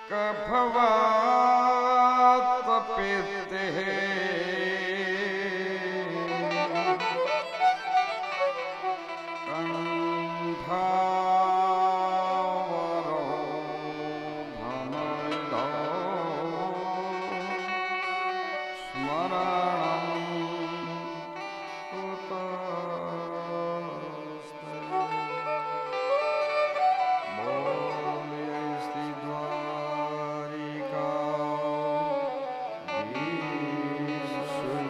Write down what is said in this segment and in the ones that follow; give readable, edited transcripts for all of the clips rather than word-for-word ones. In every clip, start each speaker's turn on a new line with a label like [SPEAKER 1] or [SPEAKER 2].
[SPEAKER 1] कफवात पित्ते कंठावरो भमदो स्मरणं कुतस्ते बोले श्री द्वारिकाधीश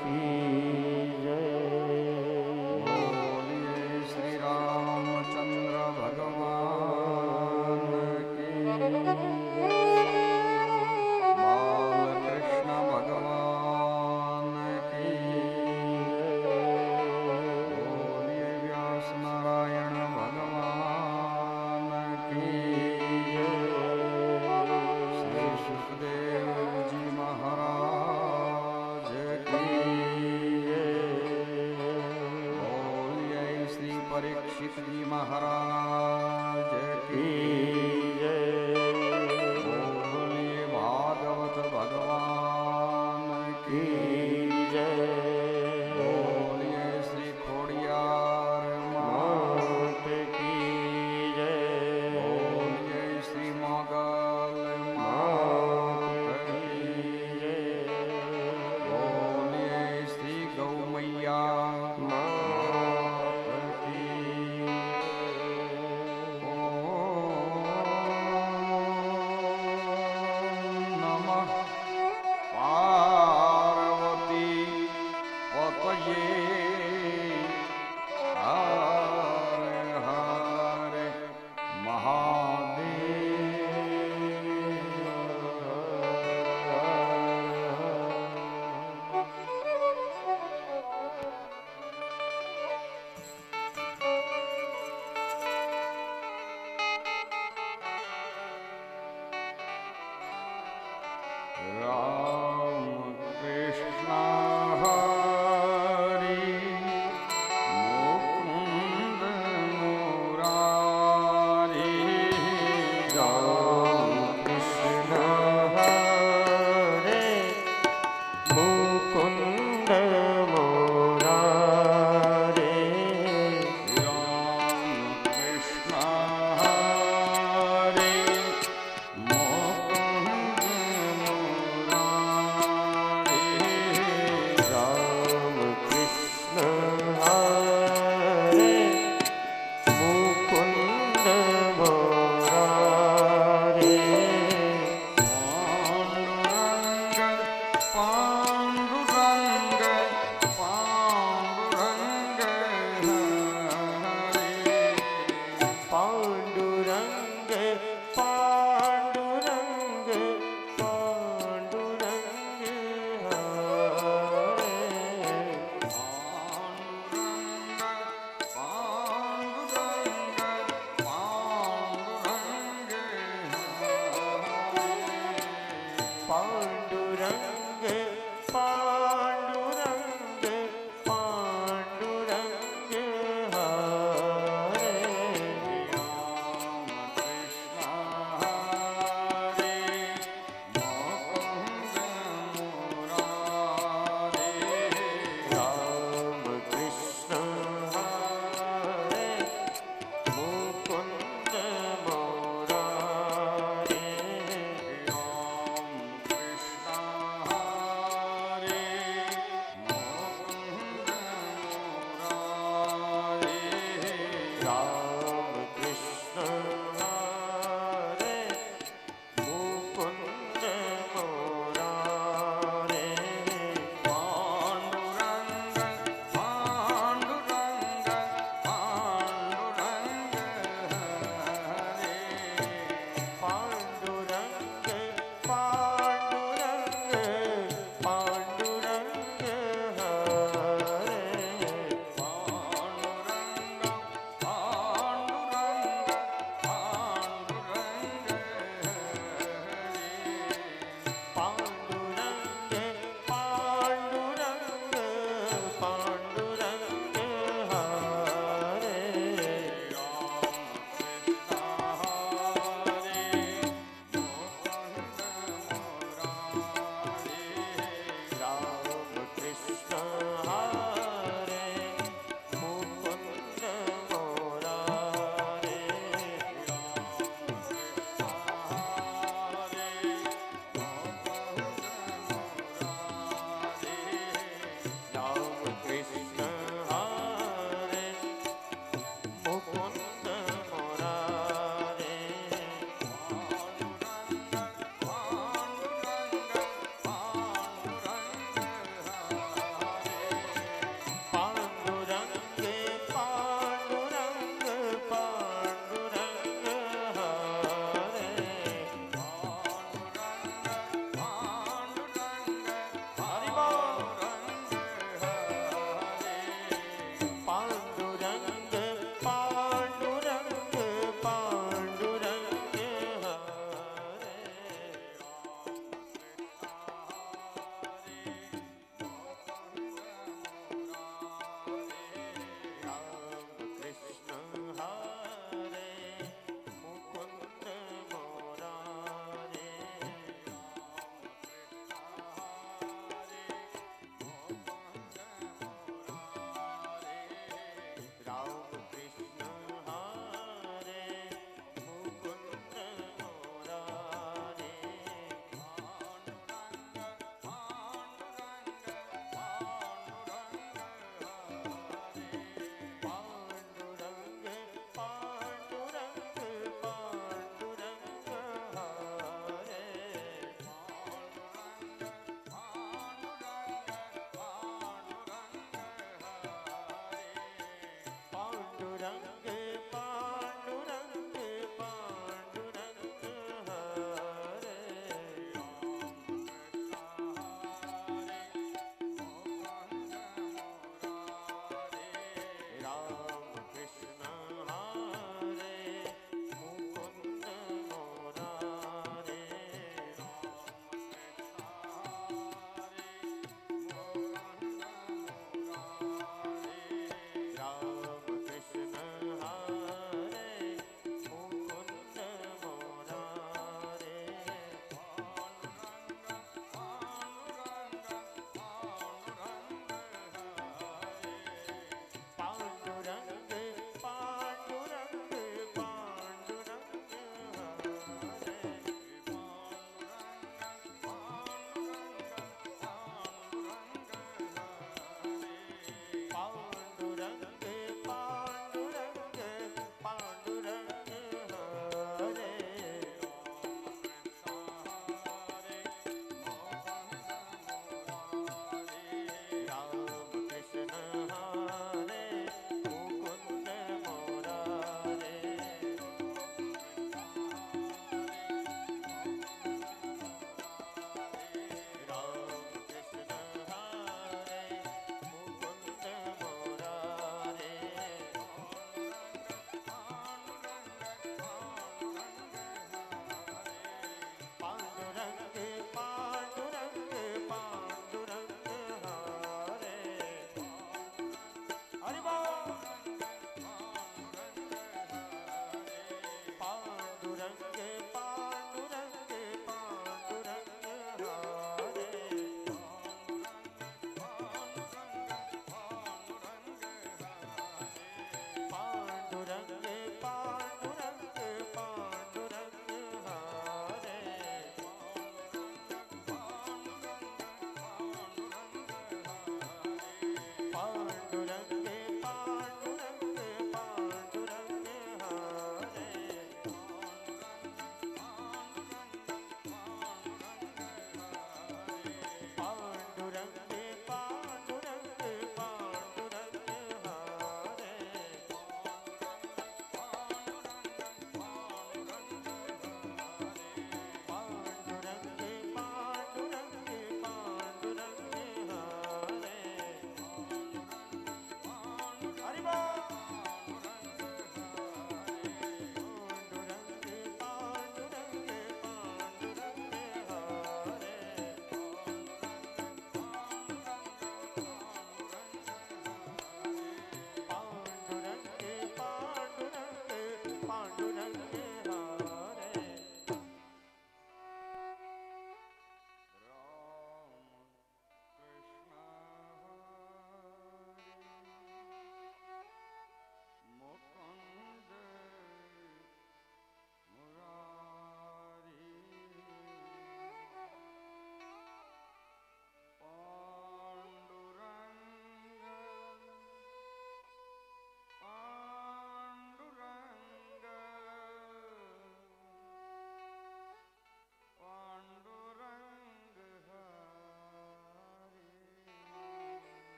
[SPEAKER 1] की जय। बोलिए श्री रामचंद्र भगवान की, बालकृष्ण भगवान की, बोलिए व्यास नारायण भगवान की, श्री सुखदेव जी महाराज की, बोलिए श्री परीक्षित जी महाराज की, बोलिए भागवत भगवान की, बोलिए श्री खोड़ियार मात की, बोलिए श्री मोगल मात की, बोलिए श्री गौ मैया मात की। ओम नमः पार्वती पतये हर हर राम कृष्ण हरि मुकुंद मुरारी,
[SPEAKER 2] राम कृष्ण हरे मुकुंद मुरारे,
[SPEAKER 1] राम कृष्ण हरि मुकुंद मुरारी,
[SPEAKER 2] राम कृष्ण हरे मुकुंद मुरारे,
[SPEAKER 1] पांडुरंग पांडुरंग पांडुरंग हरे,
[SPEAKER 2] पांडुरंग पांडुरंग पांडुरंग पांडुरंग हरे,
[SPEAKER 1] राम कृष्ण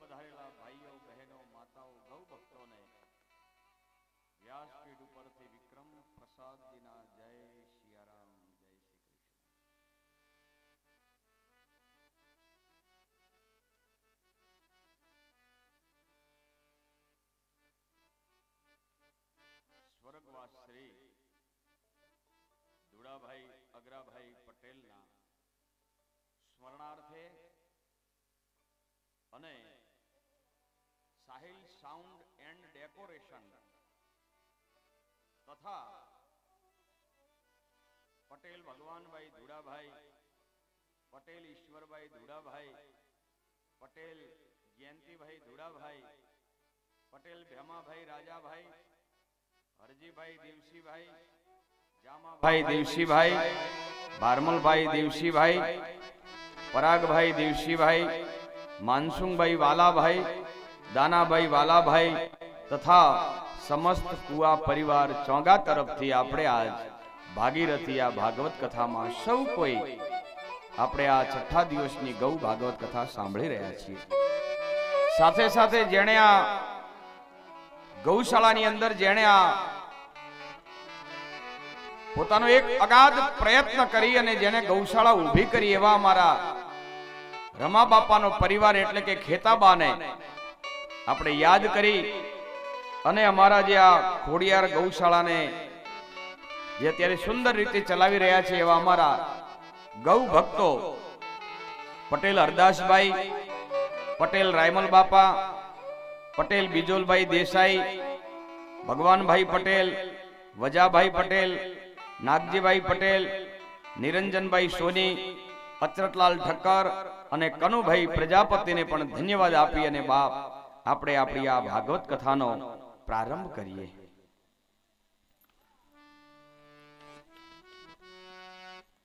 [SPEAKER 1] પધારેલા ભાઈઓ બહેનો માતાઓ ગૌ ભક્તોને વ્યાસપીઠ ઉપરથી વિક્રમ પ્રસાદજીના જય સિયારામ જય શ્રી કૃષ્ણ. સ્વર્ગવાસ શ્રી ધુડાભાઈ અગ્રાભાઈ પટેલના સ્મરણાર્થે અને સાહિલ સાઉન્ડ એન્ડ ડેકોરેશન તથા પટેલ ભગવાનભાઈ ધુડાભાઈ, પટેલ ઈશ્વરભાઈ ધુડાભાઈ, પટેલ જયંતિભાઈ ધુડાભાઈ, પટેલ ભેમાભાઈ રાજાભાઈ, હરજીભાઈ દેવસીભાઈ, જામાભાઈ દેવસીભાઈ, ભારમલભાઈ દેવસીભાઈ, પરાગભાઈ દેવસીભાઈ, માનસુંગભાઈ વાલાભાઈ, દાનાભાઈ વાલાભાઈ તથા સમસ્ત કુવા પરિવાર ચોંગા તરફથી આપણે આજ ભાગીરથી આ ભાગવત કથામાં સૌ કોઈ આપણે આ છઠ્ઠા દિવસની ગૌ ભાગવત કથા સાંભળી રહ્યા છીએ. સાથે સાથે જેણે આ ગૌશાળાની અંદર જેણે આ પોતાનો એક અગાધ પ્રયત્ન કરી અને જેણે ગૌશાળા ઊભી કરી એવા અમારા રમા બાપાનો પરિવાર એટલે કે ખેતાબાને આપણે યાદ કરી અને અમારા જે આ ખોડિયાર ગૌશાળાને જે અત્યારે સુંદર રીતે ચલાવી રહ્યા છે એવા અમારા ગૌ ભક્તો પટેલ હરદાસભાઈ, પટેલ રાયમલ બાપા, પટેલ બીજોલભાઈ દેસાઈ, ભગવાનભાઈ પટેલ, વજાભાઈ પટેલ, નાગજીભાઈ પટેલ, નિરંજનભાઈ સોની, અચરતલાલ ઠક્કર અને કનુભાઈ પ્રજાપતિને પણ ધન્યવાદ આપી અને બાપ આપણે આપણી આ ભાગવત કથાનો પ્રારંભ કરીએ.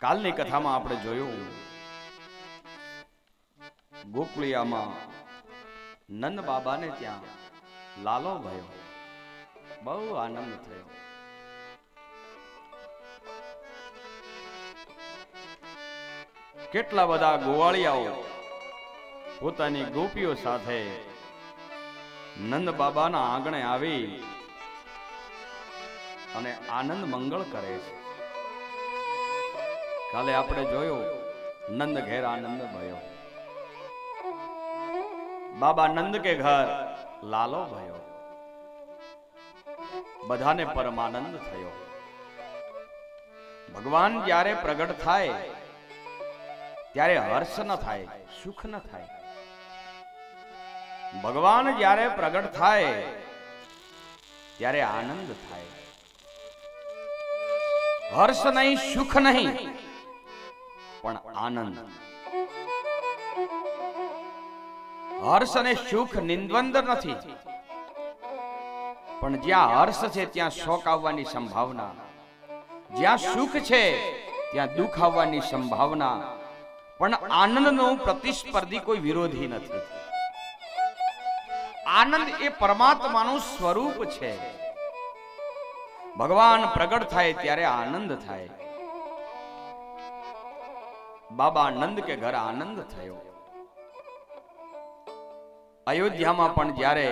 [SPEAKER 1] કાલની કથામાં આપણે જોયું ગોકુળિયામાં નંદ બાબાને ત્યાં લાલો ભયો, બહુ આનંદ થયો. કેટલા બધા ગોવાળિયાઓ પોતાની ગોપીઓ સાથે નંદ બાબાના આંગણે આવી અને આનંદ મંગળ કરે છે. કાલે આપણે જોયું નંદ ઘેર આનંદ ભયો, બાબા નંદ કે ઘર લાલો ભયો, બધાને પરમાનંદ થયો. ભગવાન જ્યારે પ્રગટ થાય ત્યારે હર્ષ ન થાય, સુખ ન થાય. ભગવાન જ્યારે પ્રગટ થાય ત્યારે આનંદ થાય. હર્ષ નહીં, સુખ નહીં, પણ આનંદ. હર્ષ અને સુખ નિંદવંદર નથી, પણ જ્યાં હર્ષ છે ત્યાં શોક આવવાની સંભાવના, જ્યાં સુખ છે ત્યાં દુઃખ આવવાની સંભાવના, પણ આનંદનો પ્રતિસ્પર્ધી કોઈ વિરોધી નથી. આનંદ એ પરમાત્માનું સ્વરૂપ છે. ભગવાન પ્રગટ થાય ત્યારે આનંદ થાય. બાબા નંદ કે ઘર આનંદ થયો. અયોધ્યામાં પણ જ્યારે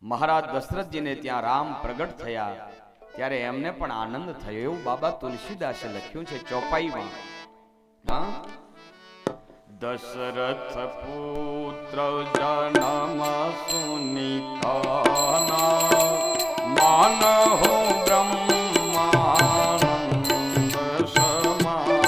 [SPEAKER 1] મહારાજ દશરથજીને ત્યાં રામ પ્રગટ થયા ત્યારે એમને પણ આનંદ થયો. એવું બાબા તુલસીદાસે લખ્યું છે ચોપાઈમાં. દશરથ પુત્ર જન્મ સુનિતાના માનહો બ્રહ્માનંદ સમા.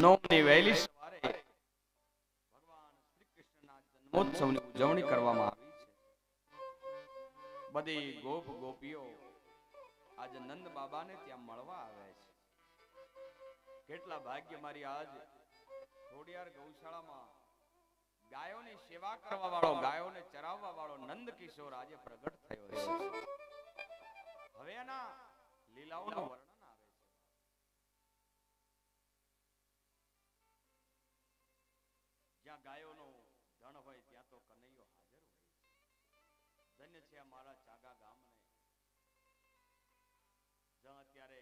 [SPEAKER 1] નોમની વહેલી સવારે ભગવાન શ્રી કૃષ્ણના જન્મોત્સવની ઉજવણી કરવામાં આવી છે. બધી ગોપ ગોપીઓ આજે નંદ બાબાને ત્યાં મળવા આવે છે. કેટલા ભાગ્ય મારી આજ ખોડિયાર ગૌશાળામાં ગાયોની સેવા કરવા વાળો, ગાયોને ચરાવવા વાળો નંદ કિશોર આજે પ્રગટ થયો છે. હવે એના લીલાઓનું વર્ણન આવે છે. જ્યાં ગાયોનો ધણ હોય ત્યાં તો કનૈયો હાજર હોય છે. ધન્ય છે અમારા ચાગા ગામને, જ્યાં અત્યારે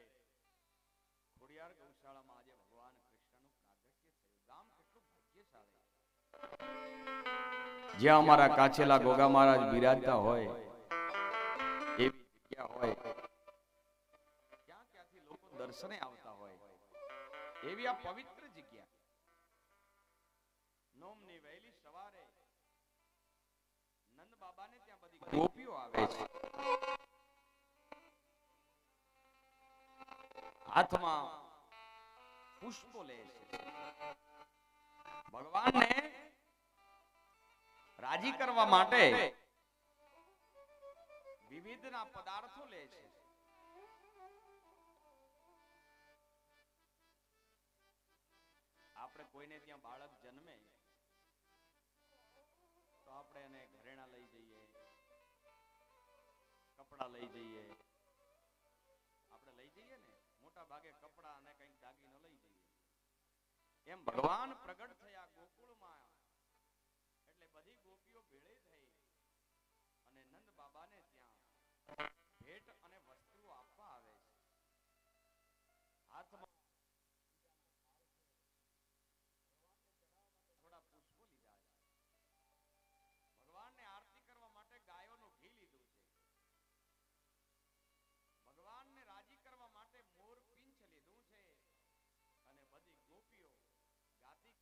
[SPEAKER 1] ખોડિયાર ગૌશાળામાં આજે ભગવાન કૃષ્ણનું પ્રાગટ્ય થયું. ગામ કેટલું ભાગ્યશાળી. જ્યાં અમારા કાચેલા ગોગા મહારાજ બિરાજતા હોય એવી જગ્યા હોય, ક્યાં ક્યાંથી લોકો દર્શને આવતા હોય એવી આ પવિત્ર જગ્યા. નોમની વહેલી સવારે નંદ બાબાને ત્યાં બધી ગોપીઓ આવે છે. હાથમાં પુષ્પો લે છે. ભગવાનને રાજી કરવા માટે વિવિધના પદાર્થો લે છે. આપણે કોઈને ત્યાં બાળક જન્મે તો આપણે એને ઘરેણા લઈ જઈએ, કપડા લઈ જઈએ. આપણે લઈ જઈએ ને, મોટા ભાગે કપડા અને કંઈક દાગીનો લઈ જઈએ. એમ ભગવાન પ્રગટ થયા ગોકુળમાં એટલે બધી ગોપીઓ ભેળે થઈ અને નંદ બાબાને ત્યાં ભેટ અને વસ્ત્રો આપવા આવે છે. હાથમાં થોડા પુષ્પો લીધા છે. ભગવાનને આરતી કરવા માટે ગાયોનું ઘી લીધું છે. ભગવાનને રાજી કરવા માટે મોર પીંછ લીધું છે. અને બધી ગોપીઓ ગાતી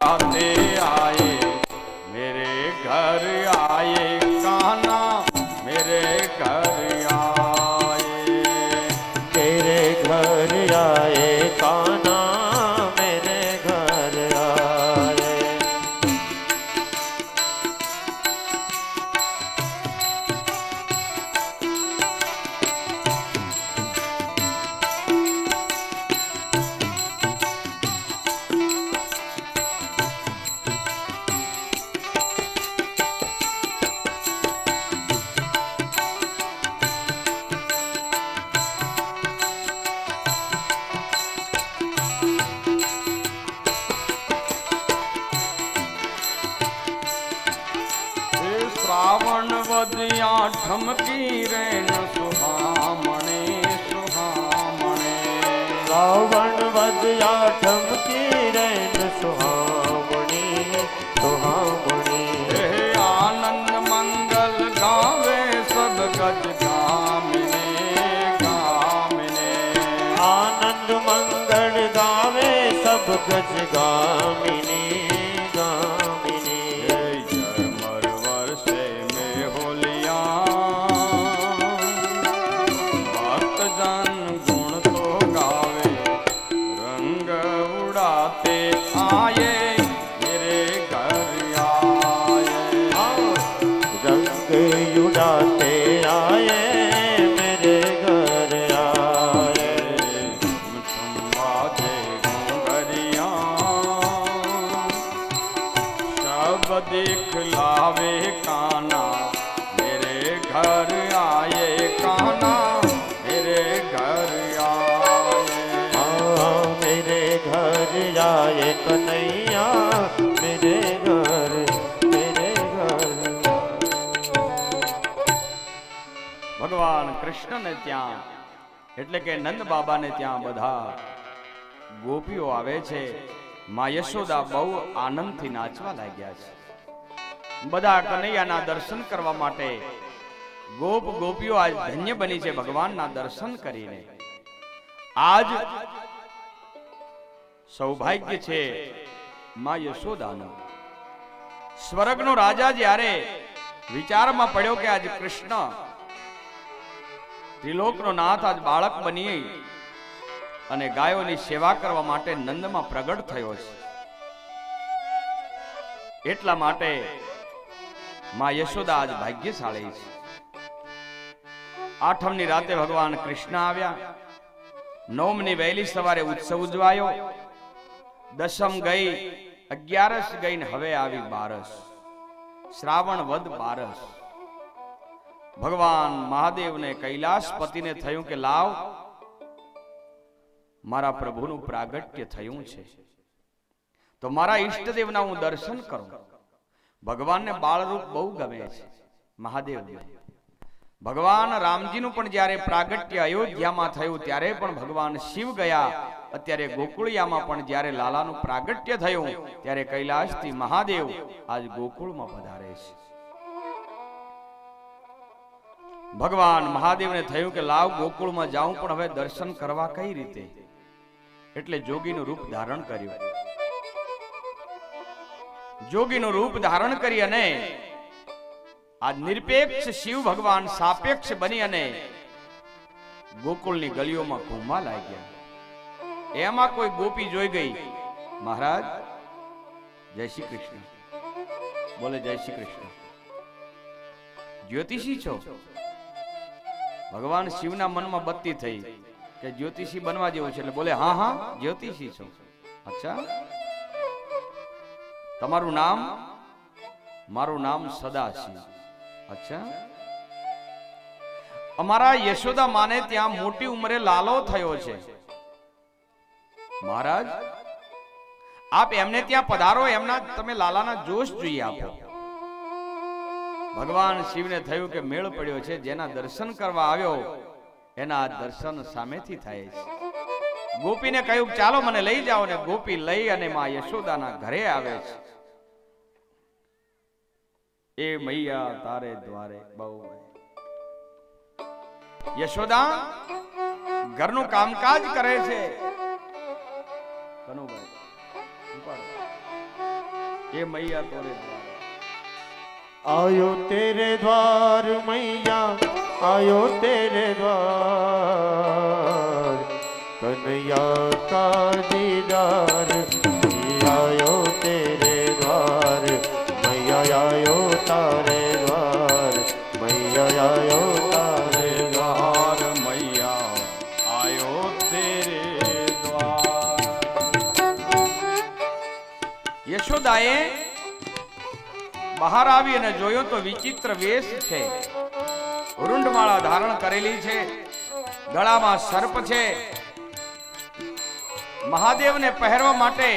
[SPEAKER 1] उड़ाते आए मेरे घर आए कान्हा मेरे घर आए
[SPEAKER 2] तेरे घर आए कान्हा मेरे घर आए
[SPEAKER 1] श्रावण वदिया ठमकी रेन सुहामणे सुहामणे
[SPEAKER 2] रावण वदया ठमकी रैन सुहामणी सुहामणी
[SPEAKER 1] हे आनंद मंगल गावे सब गज गामिने गामिने
[SPEAKER 2] आनंद मंगल गावे सब गज गामिनी गामिनी
[SPEAKER 1] जमर वर्षे में होलिया भक्त जन गुण तो गावे रंग उड़ाते आए मेरे घर आए
[SPEAKER 2] रंग उड़ाते आए मेरे घर आए
[SPEAKER 1] बाजे घुंघरिया सब दिखलावे कान्हा मेरे घर आए कान्हा मेरे घर आए
[SPEAKER 2] मेरे घर आए कन्हैया मेरे घर
[SPEAKER 1] ભગવાન કૃષ્ણને ત્યાં એટલે કે નંદ બાબાને ત્યાં બધા ગોપીઓ આવે છે. માં યશોદા બહુ આનંદથી નાચવા લાગ્યા છે. બધા કનૈયાના દર્શન કરવા માટે ગોપ ગોપીઓ આજ ધન્ય બની છે ભગવાનના દર્શન કરીને. આજ સૌભાગ્ય છે માં યશોદાનું. સ્વર્ગનો રાજા જ્યારે વિચારમાં પડ્યો કે આજ કૃષ્ણ ત્રિલોકનો નાથ આજ બાળક બની અને ગાયોની સેવા કરવા માટે નંદમાં પ્રગટ થયો છે, એટલા માટે માં યશોદા આજ ભાગ્યશાળી છે. આઠમની રાતે ભગવાન કૃષ્ણ આવ્યા. નવમની વહેલી સવારે ઉત્સવ ઉજવાયો. દશમ ગઈ, 11 ગઈ ને હવે આવી 12. શ્રાવણ વદ 12. ભગવાન મહાદેવને કૈલાસપતિને થયું કે લાવ મારા પ્રભુનું પ્રાગટ્ય થયું છે તો મારા ઈષ્ટદેવના હું દર્શન કરું. ભગવાનને બાળરૂપ બહુ ગમે છે મહાદેવને. ભગવાન રામજીનું પણ જ્યારે પ્રાગટ્ય અયોધ્યામાં થયું ત્યારે પણ ભગવાન શિવ ગયા. અત્યારે ગોકુળિયામાં પણ જ્યારે લાલાનું પ્રાગટ્ય થયું ત્યારે કૈલાસથી મહાદેવ આજ ગોકુળમાં પધારે છે. ભગવાન મહાદેવને થયું કે લાવ ગોકુળમાં જાઉં પણ હવે દર્શન કરવા કઈ રીતે, એટલે જોગીનું રૂપ ધારણ કર્યું. જોગીનું રૂપ ધારણ કરી અને આ નિરપેક્ષ શિવ ભગવાન સાપેક્ષ બની અને ગોકુળની ગલીઓમાં ઘૂમવા લાગ્યા. એમાં કોઈ ગોપી જોઈ ગઈ, મહારાજ જય શ્રી કૃષ્ણ, બોલે જય શ્રી કૃષ્ણ, જ્યોતિષી છો? ભગવાન શિવના મનમાં બત્તી થઈ કે જ્યોતિષી બનવા જેવું છે, એટલે બોલે હા હા જ્યોતિષી છો. અચ્છા, તમારું નામ? મારું નામ સદાશિવ. અચ્છા, અમારા યશોદા માને ત્યાં મોટી ઉંમરે લાલો થયો છે. મહારાજ આપ એમને ત્યાં પધારો, એમના તમે લાલાના જોશ જોઈએ આપો. ભગવાન શિવને થયું કે મેળ પડ્યો છે, જેના દર્શન કરવા આવ્યો એના દર્શન સામેથી થાય છે. ગોપીને કહ્યું ચાલો મને લઈ જાઓ, ને ગોપી લઈ અને માં યશોદાના ઘરે આવે છે. એ મૈયા તારે દ્વારે બહુ. યશોદા ઘરનું કામકાજ કરે છે. કનુભાઈ એ મૈયા તોરે
[SPEAKER 2] आयो तेरे द्वार मैया आयो तेरे द्वार कन्हैया का दीदार आयो तेरे द्वार मैया आयो तारे द्वार मैया आयो तारे द्वार
[SPEAKER 1] मैया आयो तेरे द्वार। यशोदाए બહાર આવી અને જોયો તો વિચિત્ર વેશ છે, રૂંઢમાળા ધારણ કરેલી છે, ગળામાં સર્પ છે, મહાદેવને પહેરવા માટે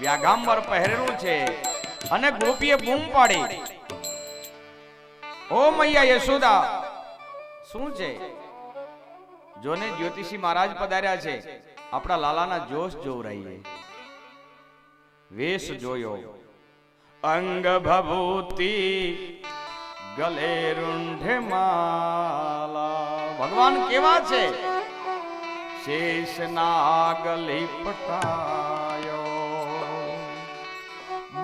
[SPEAKER 1] વ્યાગાંબર પહેરેલું છે અને ગોપીએ બૂમ પાડી, ઓ મૈયા યશોદા શું છે? જોને જ્યોતિષી મહારાજ પધાર્યા છે, આપણા લાલાના જોશ જોવરાઈએ। વેશ જોયો, અંગ ભભૂતિ ગલે રૂંઢે માલા, ભગવાન કેવા છે? શેષ નાગ લીપટાયો,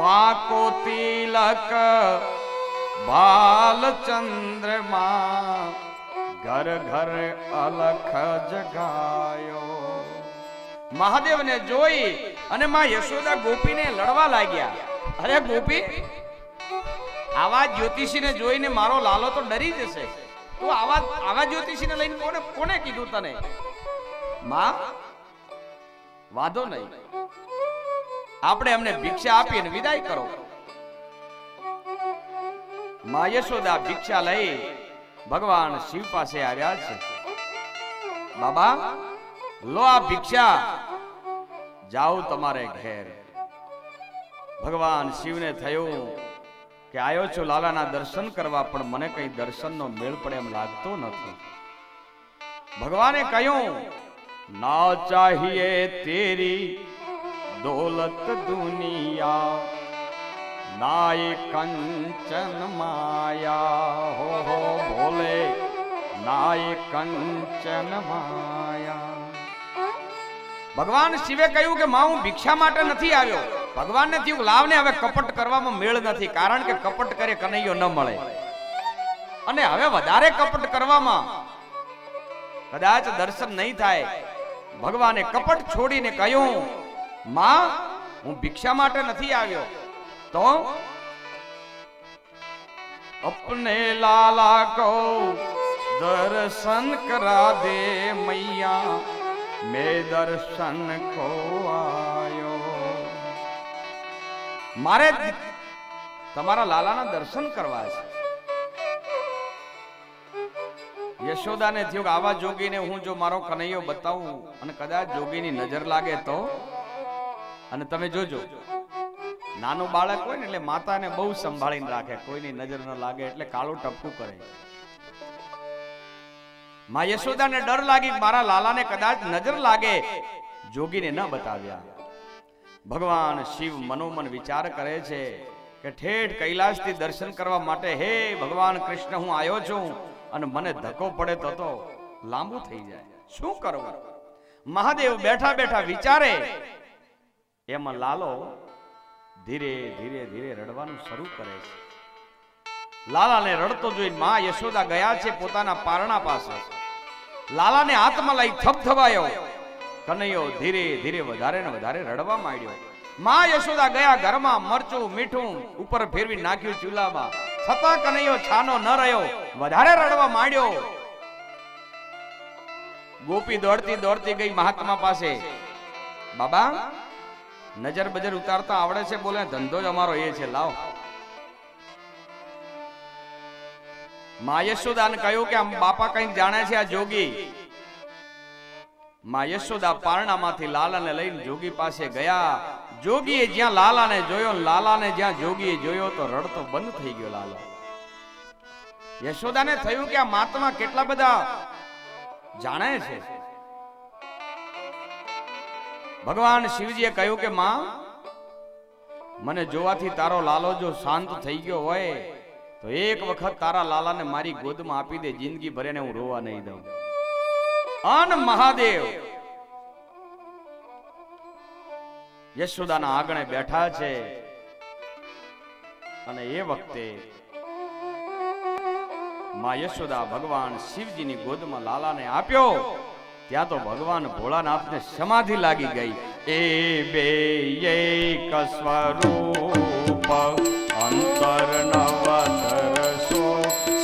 [SPEAKER 1] બાકો તિલક બાલ ચંદ્રમા, ઘર ઘર અલખ જગાયો। મહાદેવને જોઈ અને માં યશોદા ગોપીને લડવા લાગ્યા। અરે ગોપી, આવા જ્યોતિષીને જોઈને મારો લાલો તો ડરી જશે, તું આવા જ્યોતિષીને લઈને કોને કીધું તને? માં વાંધો નહીં, આપણે એમને ભિક્ષા આપીને વિદાય કરો। માં યશોદા ભિક્ષા લઈ ભગવાન શિવ પાસે આવ્યા છે। બાબા લો આ ભિક્ષા, જાઓ તમારે ઘેર। ભગવાન શિવને થયું કે આયો છું લાલાના દર્શન કરવા, પણ મને કઈ દર્શનનો મેળ પડે એમ લાગતો નથી। ભગવાને કહ્યું, ના ચાહીએ તેરી દોલત દુનિયા, નાય કંચન માયા, હો ભોલે નાય કંચન માયા। ભગવાન શિવે કહ્યું કે માં હું ભિક્ષા માટે નથી આવ્યો। ભગવાનને થયું લાવને હવે કપટ કરવામાં મેળ નથી, કારણ કે કપટ કરે કનૈયો ન મળે, અને હવે વધારે કપટ કરવામાં કદાચ દર્શન નહીં થાય। ભગવાને કપટ છોડીને કહ્યું, માં હું ભિક્ષા માટે નથી આવ્યો, તો अपने लाला को दर्शन करा दे मैया, मैं दर्शन को आयो। मारे તમારા લાલાના દર્શન કરવા છે। યશોદાને થયું કે આવા જોગીને હું જો મારો કનૈયો બતાવું અને કદાચ જોગીની નજર લાગે તો, અને તમે જોજો નાનું બાળક હોય ને એટલે માતાને બહુ સંભાળીને રાખે, કોઈની નજર ન લાગે એટલે કાળું ટપકું કરે। માં યશોદાને ડર લાગી મારા લાલાને કદાચ નજર લાગે, જોગીને ન બતાવ્યા। ભગવાન શિવ મનોમન વિચાર કરે છે કે ઠેઠ કૈલાસથી દર્શન કરવા માટે હે ભગવાન કૃષ્ણ હું આવ્યો છું, અને મને ધક્કો પડે તો લાંબુ થઈ જાય, શું કરવું? મહાદેવ બેઠા બેઠા વિચારે, એમાં લાલો ધીરે ધીરે ધીરે રડવાનું શરૂ કરે છે। લાલાને રડતો જોઈ માં યશોદા ગયા છે પોતાના પારણા પાસે। લાલાને હાથમાં લઈ થપથપાયો, કનૈયો ધીરે ધીરે વધારે ને વધારે રડવા માંડ્યો। માં યશોદા ગયા ઘરમાં, મરચું મીઠું ઉપર ફેરવી નાખ્યું ચૂલામાં, છતાં કનૈયો છાનો ન રહ્યો, વધારે રડવા માંડ્યો। ગોપી દોડતી દોડતી ગઈ મહાત્મા પાસે, બાબા નજર બજર ઉતારતા આવડે છે? બોલે ધંધો જ અમારો એ છે, લાવ। માં યશોદાને કહ્યું કે આમ બાપા કંઈક જાણે છે આ જોગી। માં યશોદા પારણામાંથી લાલાને લઈને જોગી પાસે ગયા। જોગીએ જ્યાં લાલાને જોયો, લાલાને જ્યાં જોગીએ જોયો તો રડતો બંધ થઈ ગયો લાલા। યશોદાને થયું કે આ મહાત્મા કેટલા બધા જાણે છે। ભગવાન શિવજીએ કહ્યું કે માં મને જોવાથી તારો લાલો જો શાંત થઈ ગયો હોય તો એક વખત તારા લાલાને મારી ગોદમાં આપી દે, જિંદગી ભરેને હું રોવા નહીં દઉં। અન મહાદેવ યશોદાના આંગણે બેઠા છે। અને એ વખતે માં યશોદા ભગવાન શિવજીની ગોદમાં લાલાને આપ્યો, ત્યાં તો ભગવાન ભોળાનાથને સમાધિ લાગી ગઈ. એ બે એક સ્વરૂપ અંતર નવધરસો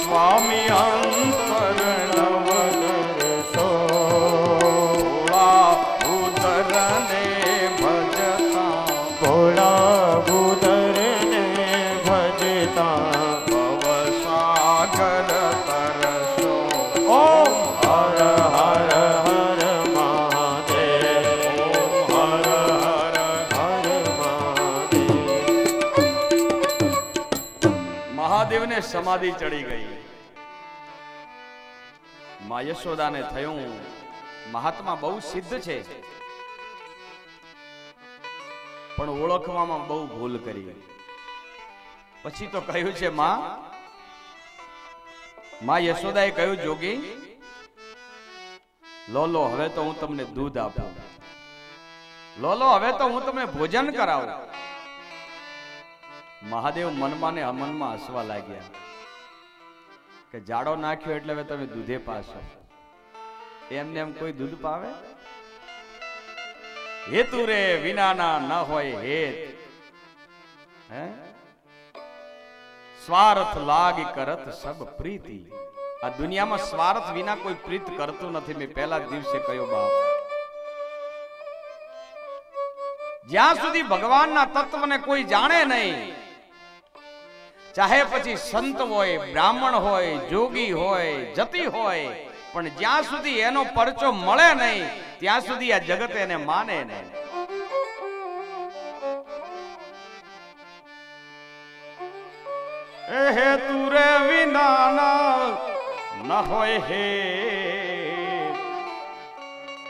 [SPEAKER 1] સ્વામી અંતર નવધરસો ભોળા ઉદરને ભજતા
[SPEAKER 2] ભોળા ઉદરને ભજતા
[SPEAKER 1] ભવસાગર તરસો.
[SPEAKER 2] ઓમ હર હર હર મહાદેવ હર હર હર મહાદેવ.
[SPEAKER 1] મહાદેવને સમાધિ ચડી ગઈ. માં યશોદાને થયું મહાત્મા બહુ સિદ્ધ છે, પણ ઓળખવામાં બહુ ભૂલ કરી. પછી તો કહ્યું છે માં યશોદાએ કહ્યું, જોગી લો લો હવે તો હું તમને દૂધ આપું, લો લો હવે તો હું તમને ભોજન કરાવું. મહાદેવ મનમાં ને અમનમાં હસવા લાગ્યા કે જાડો નાખ્યો એટલે હવે તમે દૂધે પાશો. એમને એમ કોઈ દૂધ પાવે? હેતુ રે વિનાના ન હોય હેત, હે સ્વાર્થ લાગી કરત સબ પ્રીતિ. આ દુનિયામાં સ્વાર્થ વિના કોઈ પ્રીત કરતું નથી. મેં પહેલા દિવસે કહ્યું બાપ, જ્યાં સુધી ભગવાનના તત્વને કોઈ જાણે નહીં, ચાહે પછી સંત હોય, બ્રાહ્મણ હોય, જોગી હોય, જતી હોય, પણ જ્યાં સુધી એનો પરચો મળે નહીં ત્યાં સુધી આ જગત એને માને નહીં. હેતુ રે વિનાના ન હોય હે,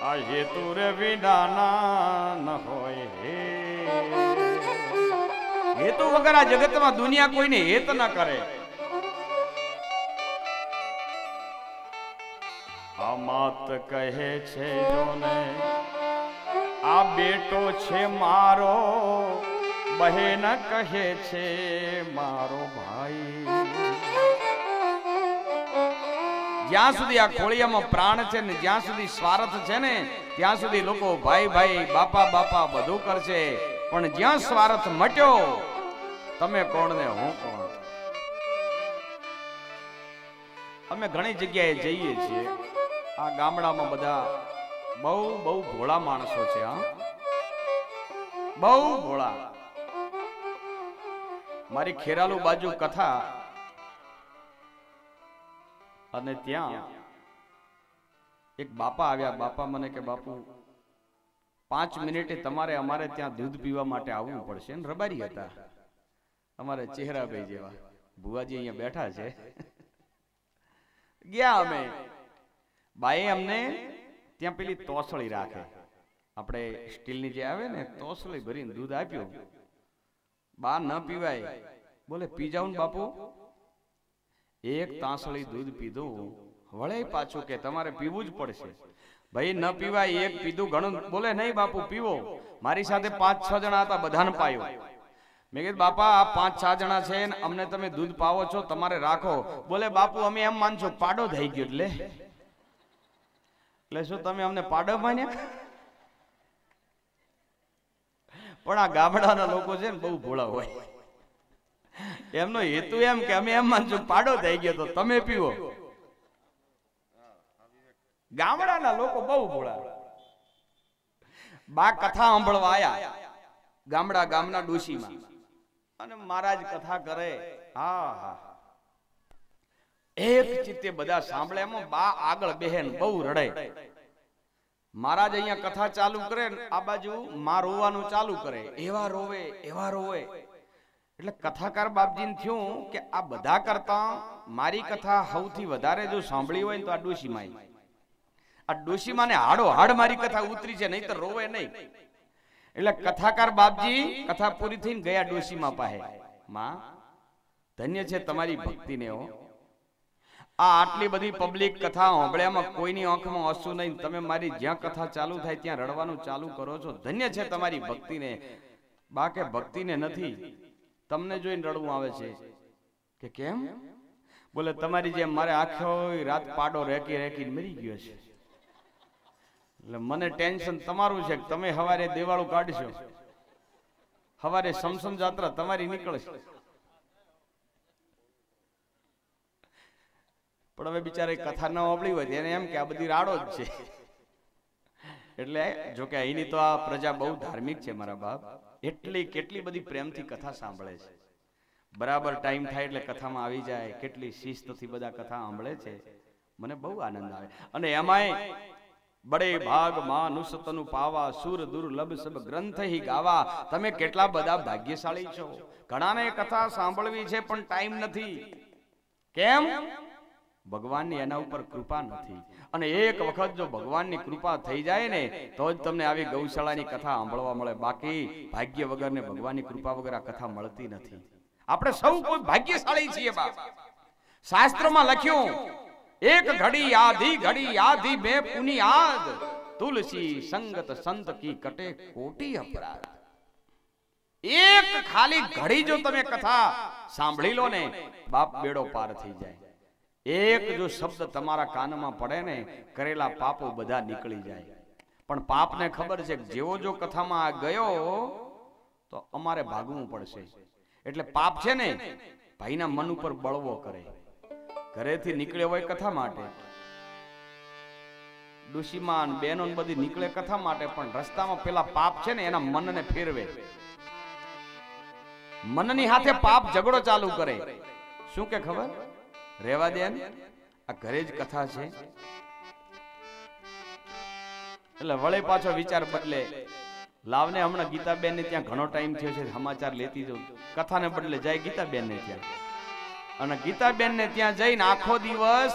[SPEAKER 1] આ હેતુ રે વિનાના ન હોય હે. હેતુ વગર આ જગતમાં દુનિયા કોઈને હેત ન કરે. આ માત કહે છે જોને આ બેટો છે મારો, બહેન કહે છે મારો ભાઈ. જ્યાં સુધી આ ખોળિયામાં પ્રાણ છે ને જ્યાં સુધી સ્વાર્થ છે ને ત્યાં સુધી લોકો ભાઈ ભાઈ બાપા બાપા બધું કરશે, પણ જ્યાં સ્વાર્થ મટ્યો તમે કોણ ને હું કોણ. અમે ઘણી જગ્યાએ જઈએ છીએ, આ ગામડામાં બધા બહુ બહુ ભોળા માણસો છે. હા, બહુ ભોળા. મારી ખેરાલુ બાજુ કથા, અને ત્યાં એક બાપા આવ્યા. બાપા મને કે બાપુ 5 મિનિટે તમારે અમારે ત્યાં દૂધ પીવા માટે આવવું પડશે. ને રબારી હતા અમારે ચહેરાભાઈ જેવા. ભુવાજી અહીંયા બેઠા છે. ગયા અમે. બાએ અમને ત્યાં પેલી તોસળી રાખે, આપણે સ્ટીલની જે આવે ને તોસળી ભરીને દૂધ આપ્યું. બા ન પીવાય, બોલે પી જાવ ને બાપુ. એક તાંસળી દૂધ પીધું, વળે પાછું કે તમારે પીવું જ પડશે. ભાઈ ન પીવાય, એક પીધું ઘણું. બોલે નહીં બાપુ પીવો. મારી સાથે 5-6 જણા હતા, બધાને પાયો. મેં કીધું બાપા આ 5-6 જણા છે ને અમને તમે દૂધ પાવો છો, તમારે રાખો. બોલે બાપુ અમે એમ માનશો પાડો થઈ ગયો. એટલે શું તમે અમને પાડો માન્યા? પણ આ ગામડાના લોકો છે ને બહુ ભોળા હોય. એમનો હેતુ એમ કે અમે એમ માનશું પાડો થઈ ગયો તો તમે પીવો. ગામડાના લોકો બહુ ભોળા. બા કથા સાંભળવા આયા ગામના ડોશીમાં, અને મહારાજ કથા કરે. હા હા, એક ચિત્તે બધા સાંભળે. એમાં બા આગળ બહેન બહુ રડે. મહારાજ અહીંયા કથા ચાલુ કરે, આ બાજુ માં રોવાનું ચાલુ કરે. એવા રોવે એવા રોવે. એટલે કથાકાર બાપજીને થયું કે આ બધા કરતા મારી કથા સૌથી વધારે જો સાંભળી હોય ને તો આ ડોશીમાં. આ ડોશીમાને હાડો હાડ મારી કથા ઉતરી છે, નહીં તો રોવે નહીં. એટલે કથાકાર બાપજી કથા પૂરી થઈને ગયા ડોશીમાં પાસે. માં ધન્ય છે તમારી ભક્તિને હો. આ આટલી બધી પબ્લિક કથા સાંભળ્યામાં કોઈની આંખમાં આંસુ નહીં. તમે મારી જ્યાં કથા ચાલુ થાય ત્યાં રડવાનું ચાલુ કરો છો. ધન્ય છે તમારી ભક્તિને. બાકે ભક્તિને નથી, તમને જોઈને રડવું આવે છે કે કેમ? બોલે તમારી જેમ મારે આખો રાત પાડો રેકી રેકી મરી ગયો છે, એટલે મને ટેન્શન તમારું છે કે તમે હવારે દેવાળું કાઢશો, હવારે સમસમ જાત્રા તમારી નીકળશે. પણ હવે બિચારે કથા ન સાંભળી હોય એને એમ કે આ બધી રાડો જ છે. એટલે જોકે અહીંની તો આ પ્રજા બહુ ધાર્મિક છે મારા બાપ, એટલી કેટલી બધી પ્રેમથી કથા સાંભળે છે. બરાબર ટાઈમ થાય એટલે કથામાં આવી જાય, કેટલી શિસ્તથી બધા કથા સાંભળે છે, મને બહુ આનંદ આવે. અને એમાંય બડે ભાગ માં નુસતનું પાવા સુર દુર્લભ સબ ગ્રંથ હી ગાવા. તમે કેટલા બધા ભાગ્યશાળી છો. ઘણાને કથા સાંભળવી છે પણ ટાઈમ નથી. કેમ? ભગવાનની એના ઉપર કૃપા નથી. અને એક વખત જો ભગવાનની કૃપા થઈ જાય ને તો જ તમને આવી ગૌશાળાની કથા સાંભળવા મળે. બાકી ભાગ્ય વગર ને ભગવાનની કૃપા વગર આ કથા મળતી નથી. આપણે સૌ કોઈ ભાગ્યશાળી છીએ બાપ. શાસ્ત્રમાં લખ્યું, એક ઘડી આધી બે પુની આદ, તુલસી સંગત સંત કી કટે કોટી અપરાધ. એક ખાલી ઘડી જો તમે કથા સાંભળી લો ને બાપ, બેડો પાર થઈ જાય. એક જો શબ્દ તમારા કાનમાં પડે ને કરેલા પાપો બધા નીકળી જાય. પણ પાપને ખબર છે કે જેવો જો કથામાં ગયો તો અમારે ભાગવું પડશે. એટલે પાપ છે ને ભાઈના મન ઉપર બળવો કરે. ઘરેથી નીકળ્યો હોય કથા માટે, ડુશીમાન બેનો બધી નીકળે કથા માટે, પણ રસ્તામાં પેલા પાપ છે ને એના મનને ફેરવે. મનની હાથે પાપ ઝઘડો ચાલુ કરે. શું કે ખબર? રેવા દે, આ ઘરે જ કથા છે. એટલે વળે પાછો વિચાર બદલે, લાવને હમણાં ગીતાબેન ને ત્યાં ઘણો ટાઈમ થયો છે, સમાચાર લેતી જાઉં. કથાને બદલે જાય ગીતાબેન ને ત્યાં, અને ગીતાબેન ને ત્યાં જઈને આખો દિવસ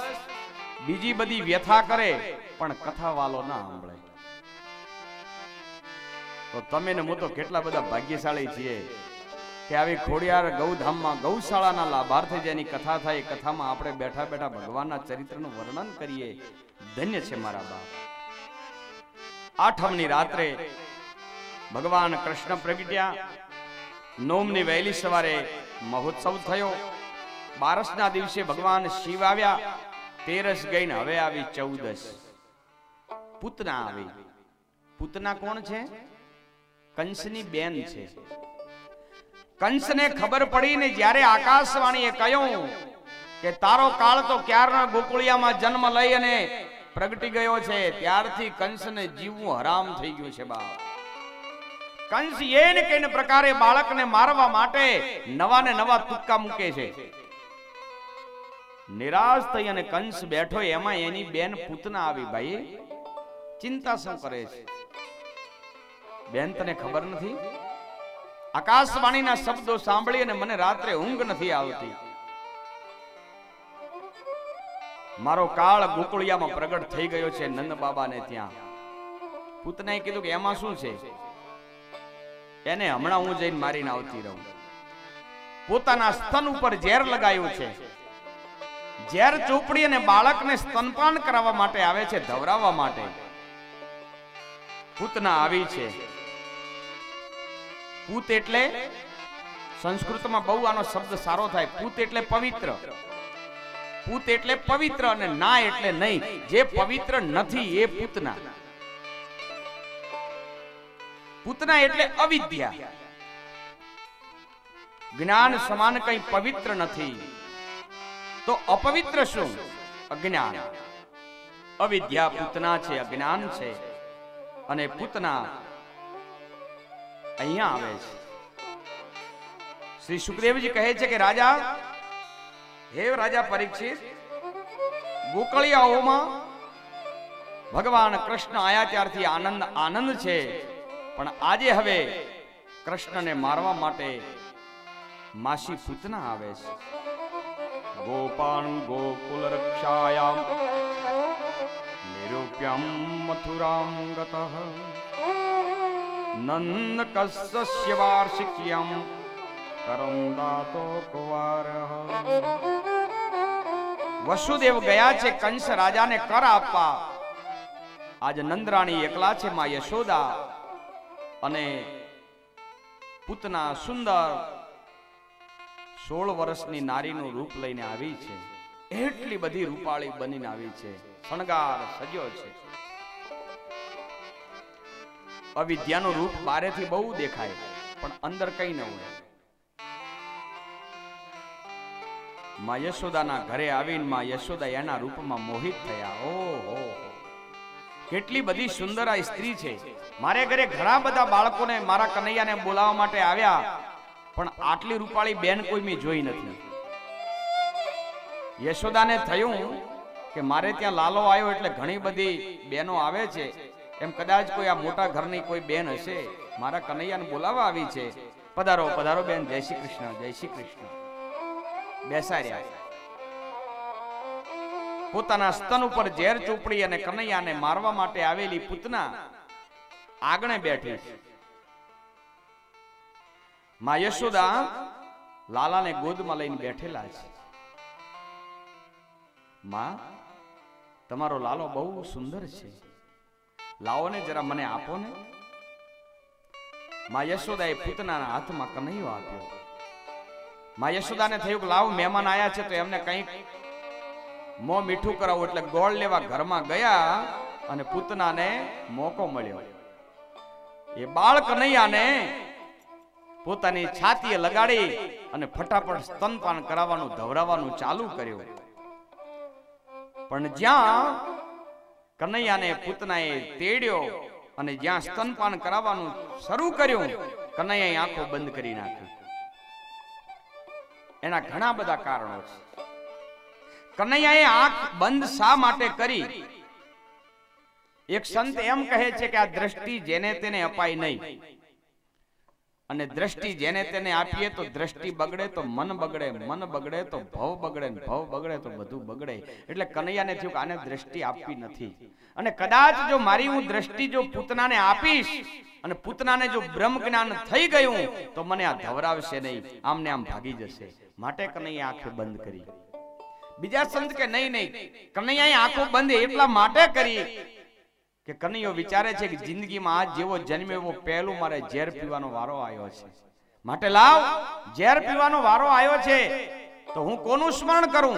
[SPEAKER 1] બીજી બધી વ્યથા કરે પણ કથા વાલો ના સાંભળે. તો તમે ને હું તો કેટલા બધા ભાગ્યશાળી છીએ કે આવી ખોડિયાર ગૌધામમાં ગૌશાળાના લાભાર્થી જેની કથા થાય, કથામાં આપણે બેઠા બેઠા ભગવાનના ચરિત્રનું વર્ણન કરીએ. ધન્ય છે મારા બાપ. આઠમની રાત્રે ભગવાન કૃષ્ણ પ્રગટ્યા. નોમની વહેલી સવારે મહોત્સવ થયો. 12ના દિવસે ભગવાન શિવ આવ્યા. 13 ગઈને હવે આવી 14. પૂતના આવી. પૂતના કોણ છે? કંસની બેન છે. કંસને ખબર પડી ને જ્યારે આકાશવાણીએ કહ્યું કે તારો કાળ તો ક્યારના ગોકુળિયામાં જન્મ લઈ અને પ્રગટી ગયો છે, ત્યારથી કંસને જીવવું હરામ થઈ ગયું છે બાપ. કંસ એને કઈને પ્રકારે બાળકને મારવા માટે નવા ને નવા તુક્કા મૂકે છે. નિરાશ થઈ અને કંસ બેઠો, એમાં એની બેન પૂતના આવી. ભાઈ ચિંતા શું કરે છે? બેન તને ખબર નથી? આકાશવાણીના શબ્દો સાંભળી અને મને રાત્રે ઊંઘ નથી આવતી. મારો કાળ ગોકુળિયામાં પ્રગટ થઈ ગયો છે નંદ બાબાને ત્યાં. પૂતનાએ કીધું કે એમાં શું છે? એને હમણાં હું જઈને મારીને આવતી રહું. પોતાના સ્તન ઉપર ઝેર લગાવ્યું છે. ઝેર ચોપડી અને બાળકને સ્તનપાન કરાવવા માટે આવે છે, ધવરાવવા માટે. પૂતના આવી છે. પૂત એટલે સંસ્કૃતમાં બહુ આનો શબ્દ સારો થાય. પૂત એટલે પવિત્ર. પૂત એટલે પવિત્ર અને ના એટલે નહીં. જે પવિત્ર નથી એ પૂતના. પૂતના એટલે અવિદ્યા. જ્ઞાન સમાન કંઈ પવિત્ર નથી. તો અપવિત્ર શું? અજ્ઞાન. અવિદ્યા પૂતના છે, અજ્ઞાન છે. અને પૂતના અહીંયા આવે છે. શ્રી સુખદેવજી કહે છે કે રાજા, હે રાજા પરીક્ષિત, ગોકળિયાઓમાં ભગવાન કૃષ્ણ આયા ત્યારથી આનંદ આનંદ છે, પણ આજે હવે કૃષ્ણને મારવા માટે માસી પૂતના આવે છે. ગોપાન ગોકુલ રક્ષાયામ નિરૂપ્યમ મથુરામ ગતઃ નંદ કસ્ય વાર્ષિક્યમ કરંદાતો કુવારઃ. વસુદેવ ગયા છે કંસ રાજાને કર આપવા. આજ નંદરાણી એકલા છે, માં યશોદા અને પૂતના સુંદર 16 વર્ષની નારીનું રૂપ લઈને આવી છે. એટલી બધી રૂપાળી બનીને આવી છે, શણગાર સજ્યો છે. અવિદ્યાનું રૂપ બારેથી બહુ દેખાય પણ અંદર કઈ ન હોય. માં યશોદાના ઘરે આવીને માં યશોદા એના રૂપમાં મોહિત થયા. ઓહો, કેટલી બધી સુંદર આ સ્ત્રી છે. મારે ઘરે ઘણા બધા બાળકોને મારા કનૈયાને બોલાવવા માટે આવ્યા, પણ આટલી રૂપાળી બેન કોઈ મેં જોઈ નથી. યશોદાને થયું કે મારે ત્યાં લાલો આવ્યો એટલે ઘણી બધી બહેનો આવે છે, એમ કદાચ કોઈ આ મોટા ઘરની કોઈ બેન હશે, મારા કનૈયાને બોલાવવા આવી છે. પધારો પધારો બેન, જય શ્રી કૃષ્ણ, જય શ્રી કૃષ્ણ. બેસાડ્યા. પોતાના સ્તન ઉપર ઝેર ચોપડી અને કનૈયાને મારવા માટે આવેલી પૂતના આગણે બેઠી છે. માં યશોદા લાલાને ગોદમાં લઈને બેઠેલા છે. માં, તમારો લાલો બહુ સુંદર છે, લાવો ને જરા મને આપો ને. માં યશોદાએ પૂતનાના હાથમાં કનૈયો આપ્યો. માં યશોદાને થયું કે લાવ, મહેમાન આયા છે તો એમને કંઈક મોં મીઠું કરાવું, એટલે ગોળ લેવા ઘરમાં ગયા અને પૂતનાને મોકો મળ્યો. એ બાળ કનૈયાને પોતાની છાતીએ લગાડી અને ફટાફટ સ્તનપાન કરાવવાનું, ધવરાવવાનું ચાલુ કર્યું. પણ જ્યાં કનૈયાને પૂતનાએ તેડ્યો અને જ્યાં સ્તનપાન કરાવવાનું શરૂ કર્યું, કનૈયાએ આંખો બંધ કરી નાખી. એના ઘણા બધા કારણો છે. કનૈયાએ આંખ બંધ શા માટે કરી? એક સંત એમ કહે છે કે આ દ્રષ્ટિ જેને તેને અપાય નહીં, અને દ્રષ્ટિ જેને તેને આપીએ તો દ્રષ્ટિ બગડે તો મન બગડે, મન બગડે તો ભવ બગડે, ભવ બગડે તો બધું બગડે. એટલે કનૈયાને થયું કે આને દ્રષ્ટિ આપવી નથી, અને કદાચ જો મારી હું દ્રષ્ટિ જો પૂતનાને આપીશ અને પૂતનાને જો બ્રહ્મ જ્ઞાન થઈ ગયું તો મને આ ધવરાવશે નહીં, આમને આમ ભાગી જશે. માટે કનૈયા આંખે બંધ કરી. બીજા સંત કે નહીં નહીં, કનૈયાએ આંખો બંધ એટલા માટે કરી કે કનૈયો વિચારે છે કે જિંદગીમાં આજ જેવો જન્મ એવો પહેલું મારે ઝેર પીવાનો વારો આવ્યો છે. માટે લાવ, ઝેર પીવાનો વારો આવ્યો છે તો હું કોનું સ્મરણ કરું?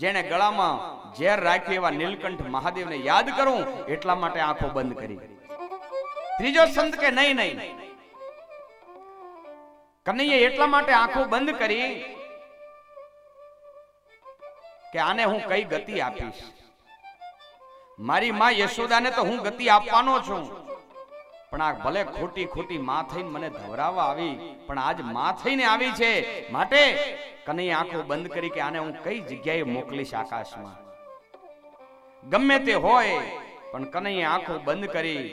[SPEAKER 1] જેને ગળામાં ઝેર રાખ્યું એવા નીલકંઠ મહાદેવને યાદ કરું. એટલા માટે આંખો બંધ કરી. ત્રીજો સંત કે નહીં નહીં, કનૈયે એટલા માટે આંખો બંધ કરી કે આને હું કઈ ગતિ આપીશ. મારી માં યશોદાને તો હું ગતિ આપવાનો છું, પણ આ ભલે ખોટી ખોટી માં થઈને મને ધવરાવા આવી, પણ આજ માં થઈને આવી છે. માટે કનૈયે આંખો બંધ કરી કે આને હું કઈ જગ્યાએ મોકલીશ આકાશમાં. ગમે તે હોય, પણ કનૈયે આંખો બંધ કરી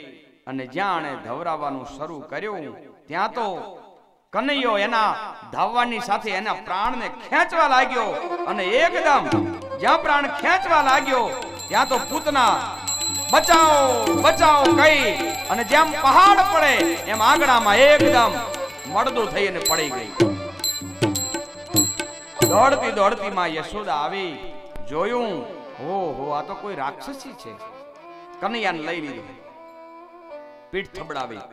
[SPEAKER 1] અને જ્યાં આને ધવરાવાનું શરૂ કર્યું ત્યાં તો કનૈયો એના ધાવવાની સાથે એના પ્રાણને ખેંચવા લાગ્યો, અને એકદમ જ્યાં પ્રાણ ખેંચવા લાગ્યો ત્યાં તો પૂતના બચાવો બચાવો કહી અને જેમ પહાડ પડે એમ આંગણામાં એકદમ મળદું થઈને પડી ગઈ. દોડતી દોડતી માં યશોદા આવી, જોયું, ઓહો, આ તો કોઈ રાક્ષસી છે. કનૈયાને લઈ લીધો, પીઠ થબડાવી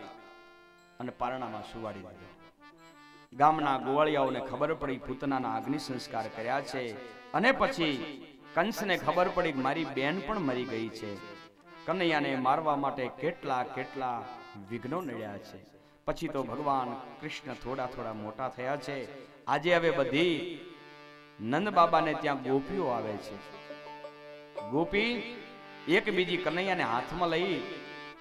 [SPEAKER 1] અને પારણામાં સુવાડી દીધો. ગામના ગોવાળિયાઓને ખબર પડી પૂતનાના અગ્નિ સંસ્કાર કર્યા છે, અને પછી કંસને ખબર પડી કે મારી બેન પણ મરી ગઈ છે. કનૈયાને મારવા માટે કેટલા કેટલા વિઘ્નો નડ્યા છે. પછી તો ભગવાન કૃષ્ણ થોડા થોડા મોટા થયા છે. આજે હવે બધી નંદ બાબાને ત્યાં ગોપીઓ આવે છે. ગોપી એક બીજી કનૈયાને હાથમાં લઈ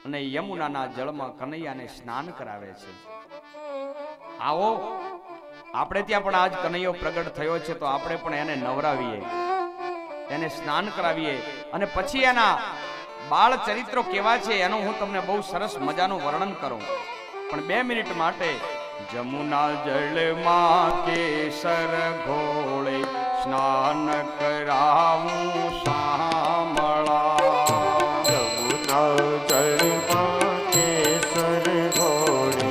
[SPEAKER 1] અને યમુનાના જળમાં કનૈયાને સ્નાન કરાવે છે. આવો, આપણે ત્યાં પણ આજ કનૈયો પ્રગટ થયો છે તો આપણે પણ એને નવરાવીએ, એને સ્નાન કરાવીએ, અને પછી એના બાળ ચરિત્રો કેવા છે એનું હું તમને બહુ સરસ મજાનું વર્ણન કરું. પણ 2 મિનિટ માટે જમુના જળમાં કેસર ઘોળે સ્નાન કરાવું સામળા.
[SPEAKER 2] જમુના જળમાં કેસર ઘોળે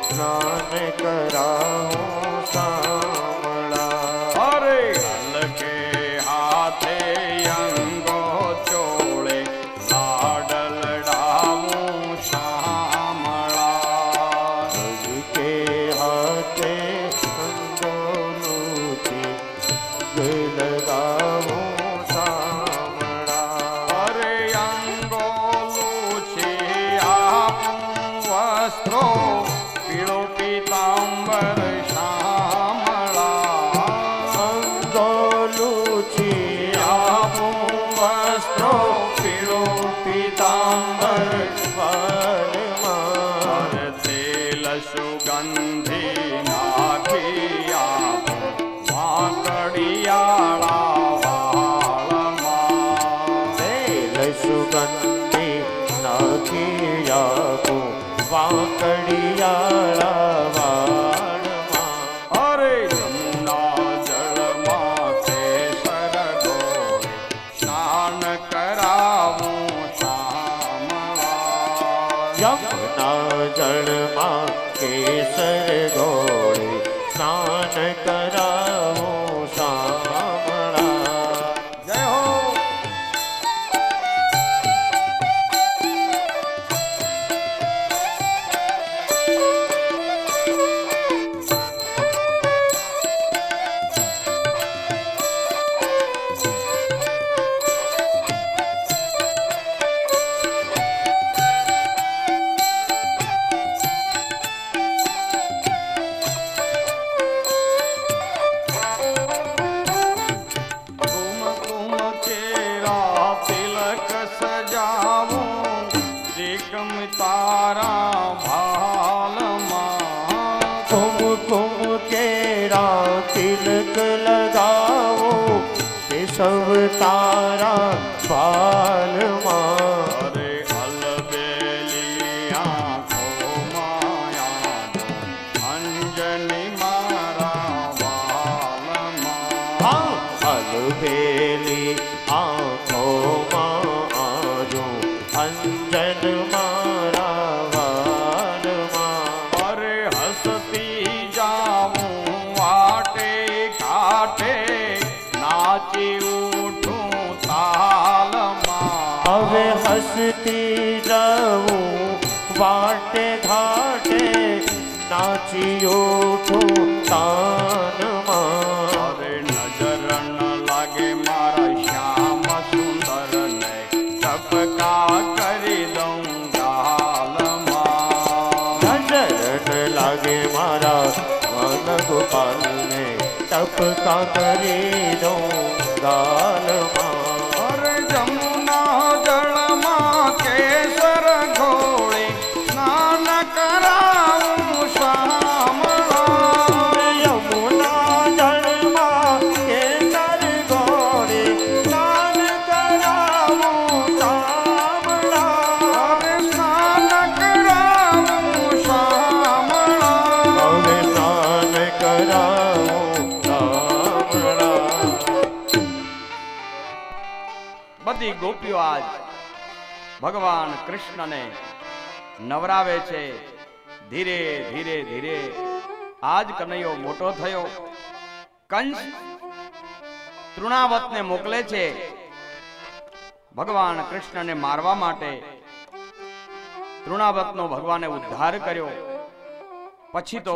[SPEAKER 2] સ્નાન કરાવું સામળા.
[SPEAKER 1] અરે હલકે હાથે અંગો ચોળે લાડલડાવું શામળા.
[SPEAKER 2] હલકે હાથે અંગોનું વાલમાં
[SPEAKER 1] તેલ સુગંધી નાખી આપો વાંકડિયાળા વાળમાં.
[SPEAKER 2] તેલ સુગંધી નાખી આપો વાંકડિયાળા વાળમાં.
[SPEAKER 1] અરે જમુના જળમાં કેસર ગોળે સ્નાન કરાવું શામળા.
[SPEAKER 2] યમુના જળમાં કેસર ગોળે સ્નાન કરાવો શામળા.
[SPEAKER 1] જય હો. કુમકુમ કેરા તિલક સજાવું ત્રિકમ તારા ભાલમાં.
[SPEAKER 2] કુમકુમ કેરા તિલક લગાવો કેશવ તારા બાલમાં.
[SPEAKER 1] અરે અલબેલી આંખોમાં યાદો અંજની મારા વાલમાં.
[SPEAKER 2] અલબેલી આંખોમાં આજો અંજન મારા વાલમાં.
[SPEAKER 1] અરે હસતી જાવું વાટે ઘાટે નાચી ઉઠું તાલમાં.
[SPEAKER 2] હવે હસતી જાઉં વાટે ઘાટે નાચી ઉઠું તાનમાં.
[SPEAKER 1] અરે નજર ન લાગે મારા શ્યામ સુંદર ને ટપકા કરી દઉં ગાલમાં.
[SPEAKER 2] નજર ન લાગે મારા મન ગોપાલને ટપકા કરી દઉં ગાલમાં.
[SPEAKER 1] અરે જમુના જળમાં કેસર ઘોળે સ્નાન કરાવું શામળા.
[SPEAKER 2] યમુના જળમાં કેસર ગોળે સ્નાન કરાવું શામળા.
[SPEAKER 1] અરે સ્નાન કરાવું શામળા.
[SPEAKER 2] હવે સ્નાન કરાવું શામળા.
[SPEAKER 1] બધી ગોપીઓ આજ ભગવાન કૃષ્ણને નવરાવે છે. ધીરે ધીરે ધીરે આજ કનૈયો મોટો થયો. કંસ તૃણાવતને મોકલે છે ભગવાન કૃષ્ણને મારવા માટે. તૃણાવતનો ભગવાને ઉદ્ધાર કર્યો. પછી તો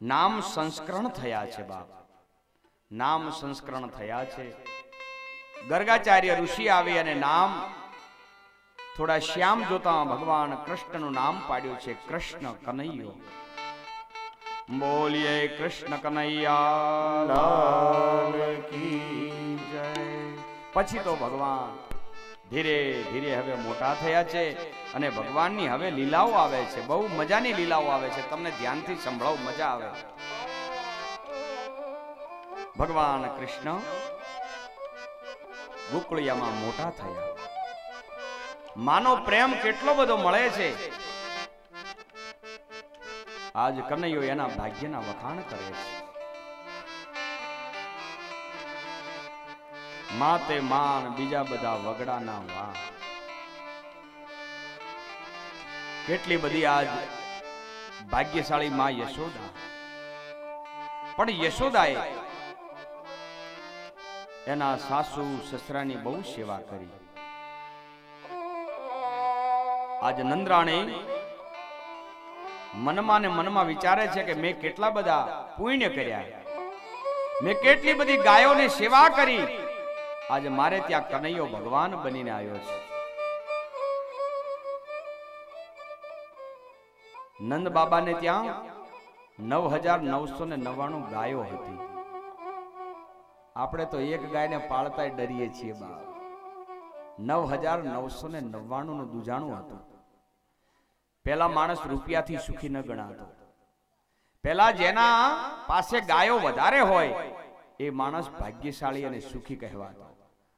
[SPEAKER 1] નામ સંસ્કરણ થયા છે બાપ. નામ સંસ્કરણ થયા છે. ગર્ગાચાર્ય ઋષિ આવી અને નામ થોડા શ્યામ જોતા ભગવાન કૃષ્ણનું નામ પાડ્યું છે કૃષ્ણ કનૈયો. બોલીએ કૃષ્ણ કનૈયા
[SPEAKER 2] લાલ કી જય.
[SPEAKER 1] પછી તો ભગવાન ધીરે ધીરે હવે મોટા થયા છે અને ભગવાનની હવે લીલાઓ આવે છે. બહુ મજાની લીલાઓ આવે છે. તમને ધ્યાનથી સંભળાવ, મજા આવે. ભગવાન કૃષ્ણ ગોકુળિયામાં મોટા થયા. માનો પ્રેમ કેટલો બધો મળે છે. આજ કનૈયો એના ભાગ્યના વખાણ કરે છે. માતે માન બીજા બધા વગડાના વા. કેટલી બધી આજ ભાગ્યશાળી માં યશોદા. પણ યશોદાએ એના સાસુ સસરાની બહુ સેવા કરી. આજ નંદરાણી મનમાં ને મનમાં વિચારે છે કે મેં કેટલા બધા પુણ્ય કર્યા, મેં કેટલી બધી ગાયોની સેવા કરી. આજે મારે ત્યાં કનૈયો ભગવાન બનીને આવ્યો છે. નંદ બાબાને ત્યાં 9,999 ગાયો હતી. આપણે તો એક ગાયને પાળતા ડરીએ છીએ બાપ. 9,999 નું દુજાણું હતું. પેલા માણસ રૂપિયાથી સુખી ન ગણાતો. પેલા જેના પાસે ગાયો વધારે હોય એ માણસ ભાગ્યશાળી અને સુખી કહેવાતો.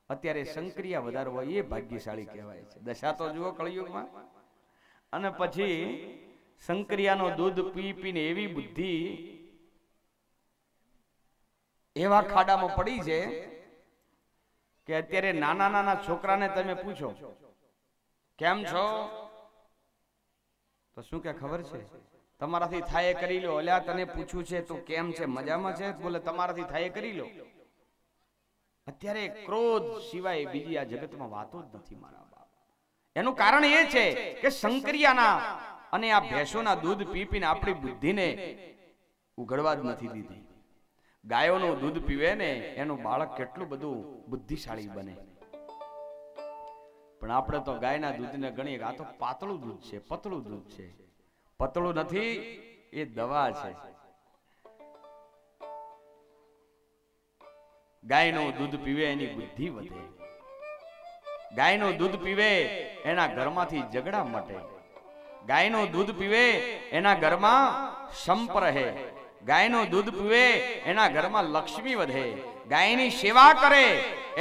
[SPEAKER 1] અત્યારે શંકરિયા વધારે હોય એ ભાગ્યશાળી કહેવાય છે. દશા તો જુઓ કળિયુગમાં. અને પછી શંકરિયાનો દૂધ પી પીને એવી બુદ્ધિ એવા ખાડામાં પડી છે કે અત્યારે નાના નાના છોકરાને તમે પૂછો કેમ છો તો શું કે ખબર છે? તમારાથી થાય કરી લો. અલ્યા તને પૂછ્યું છે તું કેમ છે, મજામાં છે? બોલે તમારાથી થાય કરી લો. અત્યારે ક્રોધ સિવાય બીજી આ જગતમાં વાતો જ નથી મારા બાપ. એનું કારણ એ છે કે શંકરિયાના અને આ ભેંસોના દૂધ પી પીને આપણી બુદ્ધિને ઉઘડવા જ નથી દીધી. ગાયોનું દૂધ પીવે ને એનું બાળક કેટલું બધું બુદ્ધિશાળી બને. પણ આપણે તો ગાયના દૂધને ગણીએ આ તો પાતળું દૂધ છે, પતળું દૂધ છે. પતળું નથી, એ દવા છે. ગાયનું દૂધ પીવે એની બુદ્ધિ વધે. ગાયનું દૂધ પીવે એના ઘરમાંથી ઝઘડા મટે. ગાયનું દૂધ પીવે એના ઘરમાં સંપ રહે. ગાયનું દૂધ પીવે એના ઘરમાં લક્ષ્મી વધે. ગાયની સેવા કરે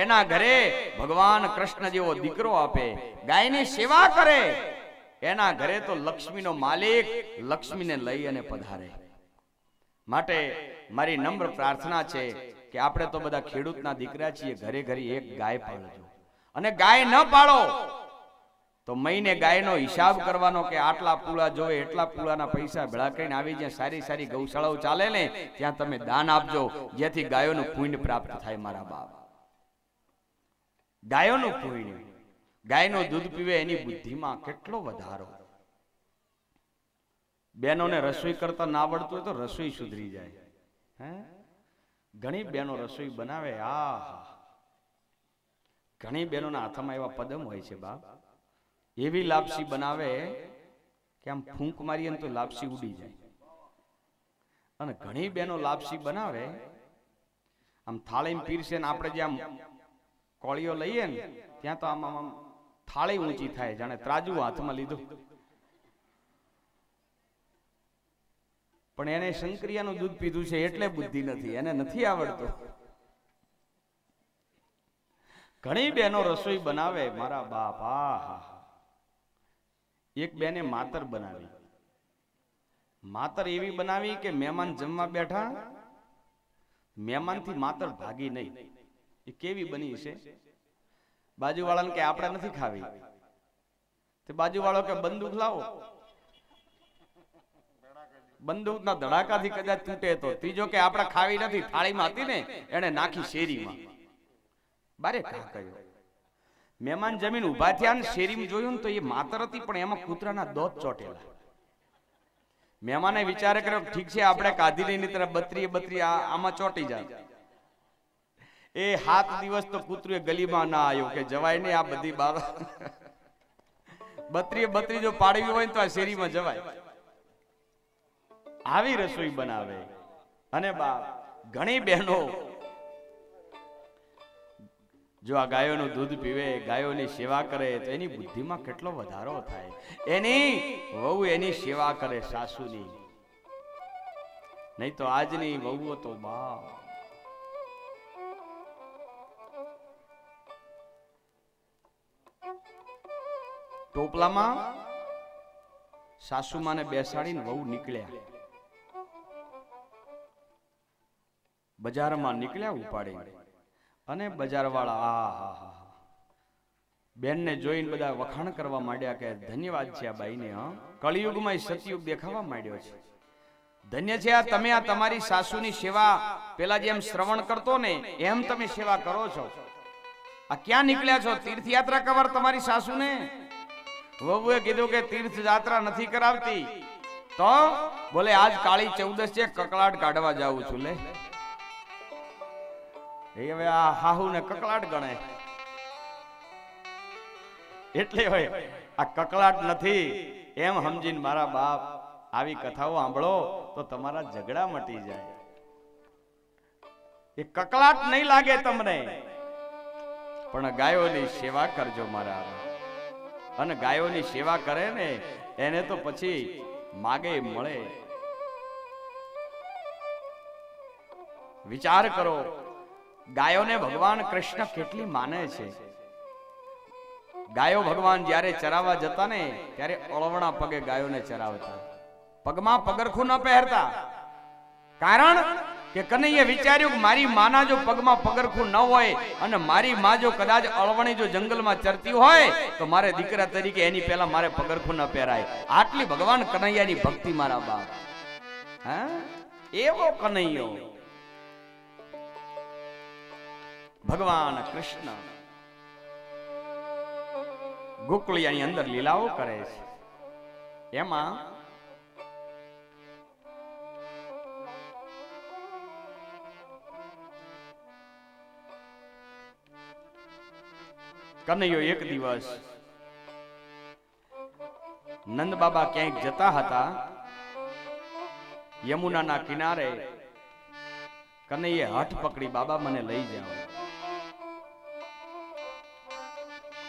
[SPEAKER 1] એના ઘરે ભગવાન કૃષ્ણ જેવો દીકરો આપે. ગાયની સેવા કરે એના ઘરે તો લક્ષ્મીનો માલિક લક્ષ્મીને લઈ અને પધારે. માટે મારી નમ્ર પ્રાર્થના છે કે આપણે તો બધા ખેડૂતના દીકરા છીએ, ઘરે ઘરે એક ગાય પાળજો. અને ગાય ન પાળો તો મહિને ગાયનો હિસાબ કરવાનો કે આટલા પૂળા જોવે, એટલા પૂળાના પૈસા ભેળા કરીને આવી જ્યાં સારી સારી ગૌશાળાઓ ચાલે ને ત્યાં તમે દાન આપજો, જેથી ગાયોનું પુણ્ય પ્રાપ્ત થાય મારા બાપ. ગાયોનું પુણ્ય. ગાયનું દૂધ પીવે એની બુદ્ધિમાં કેટલો વધારો. બહેનોને રસોઈ કરતા ના આવડતું હોય તો રસોઈ સુધરી જાય. હે, ઘણી બહેનો રસોઈ બનાવે. ઘણી બહેનોના હાથમાં એવા પદમ હોય છે બાપ, એવી લાપસી બનાવે કે આમ ફૂંક મારીએ ને તો લાપસી ઉડી જાય. અને ઘણી બહેનો લાપસી બનાવે આમ થાળીમાં પીરસે ને આપણે જે આમ કોળીઓ લઈએ ને ત્યાં તો આમ આમ થાળી ઊંચી થાય, જાણે ત્રાજુ હાથમાં લીધું. પણ એને શંકરિયાનું દૂધ પીધું છે એટલે બુદ્ધિ નથી, એને નથી આવડતું. ઘણી બહેનો રસોઈ બનાવે મારા બાપ. એક બેને માતર બનાવી. માતર એવી બનાવી કે મહેમાન જમવા બેઠા, મહેમાનથી માતર ભાગી નહીં. એ કેવી બની છે? બાજુવાળાને કે આપણે નથી ખાવી, તે બાજુવાળો કે બંદૂક લાવો. બંદૂકના ધડાકાથી કદાચ તૂટે તો. ત્રીજો કે આપણે ખાવી નથી, થાળીમાં હતી ને એને નાખી શેરીમાં. બારે કા કર્યો. મહેમાન જમીન ઉભા થયા ને શેરીમાં જોયું ને તો એ માતર હતી પણ એમાં કૂતરાના દોત ચોટેલા. મહેમાને વિચાર કર્યો ઠીક છે આપણે કાઢી લઈને તરફ બત્રી આમાં ચોટી જાય. એ 7 દિવસ તો કૂતરું ગલીમાં ના આવ્યું કે જવાય નહીં. આ બધી બત્રી જો પાડવી હોય ને તો આ શેરીમાં જવાય. આવી રસોઈ બનાવે. અને બાપ ઘણી બહેનો જો આ ગાયોનું દૂધ પીવે, ગાયોની સેવા કરે તો એની બુદ્ધિમાં કેટલો વધારો થાય. એની વહુ એની સેવા કરે સાસુની. નહીં તો આજની વહુઓ તો બાપ ટોપલામાં સાસુમાને બેસાડીને વહુ નીકળ્યા. બજારમાં નીકળ્યા ઉપાડી. અને બજાર વાળા બેનને જોઈને બધા વખાણ કરવા માંડ્યા કે ધન્યવાદ છે આ બાઈને. કળિયુગમાં સતયુગ દેખાવા માંડ્યો છે. ધન્ય છે આ તમે, આ તમારી સાસુની સેવા પેલા જેમ શ્રવણ કરતો ને એમ તમે સેવા કરો છો. આ ક્યાં નીકળ્યા છો? તીર્થયાત્રા કરાવ તમારી સાસુને? વહુએ કીધું કે તીર્થયાત્રા નથી કરાવતી. તો બોલે આજ કાળી 14 છે, કકળાટ કાઢવા જાઉં છું. લે હવે આ હાહુ ને કકળાટ ગણે એટલે હોય આ કકળાટ નથી એમ સમજીને મારા બાપ આવી કથાઓ સાંભળો તો તમારા ઝઘડા મટી જાય. એ કકળાટ નહીં લાગે તમને, પણ ગાયોની સેવા કરજો મારા. અને ગાયોની સેવા કરે ને એને તો પછી માગે મળે. વિચાર કરો, ગાયોને ભગવાન કૃષ્ણ કેટલી માને છે. ગાયો ભગવાન જ્યારે ચરાવવા જતા ને ત્યારે અળવણા પગે ગાયોને ચરાવતા, પગમાં પગરખું ન પહેરતા. કારણ કે કનૈયે વિચાર્યું કે મારી માના જો પગમાં પગરખું ન હોય અને મારી માં જો કદાચ અળવણી જો જંગલમાં ચરતી હોય તો મારે દીકરા તરીકે એની પહેલા મારે પગરખું ન પહેરાય. આટલી ભગવાન કનૈયાની ભક્તિ મારા બાપ. હા, એવો કનૈયો ભગવાન કૃષ્ણ ગોકુળિયાની અંદર લીલાઓ કરે છે. એમાં કનૈયો એક દિવસ નંદ બાબા ક્યાંક જતા હતા, યમુનાના કિનારે કનૈયે હઠ પકડી, બાબા મને લઈ જાઓ.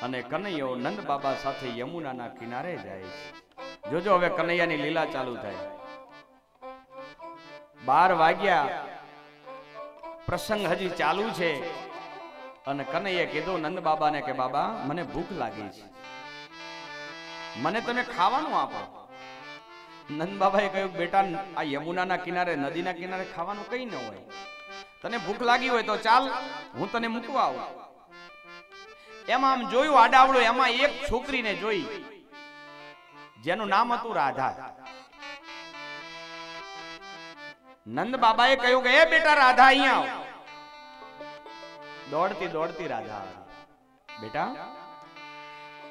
[SPEAKER 1] અને કનૈયો નંદ બાબા સાથે યમુનાના કિનારે જાય છે. જોજો હવે કનૈયાની લીલા ચાલુ થાય. 12 વાગ્યા, પ્રસંગ હજી ચાલુ છે. અને કનૈયે કીધું નંદ બાબાને કે બાબા મને ભૂખ લાગી છે, મને તમે ખાવાનું આપો. નંદ બાબાએ કહ્યું બેટા આ યમુનાના કિનારે નદીના કિનારે ખાવાનું કઈ ન હોય, તને ભૂખ લાગી હોય તો ચાલ હું તને મૂકવા આવું. એમાં આમ જોયું આડાવડું, એમાં એક છોકરીને જોઈ જેનું નામ હતું રાધા. નંદ બાબાએ કહ્યું કે એ બેટા રાધા અહીંયા આવ. દોડતી દોડતી રાધા આવી. બેટા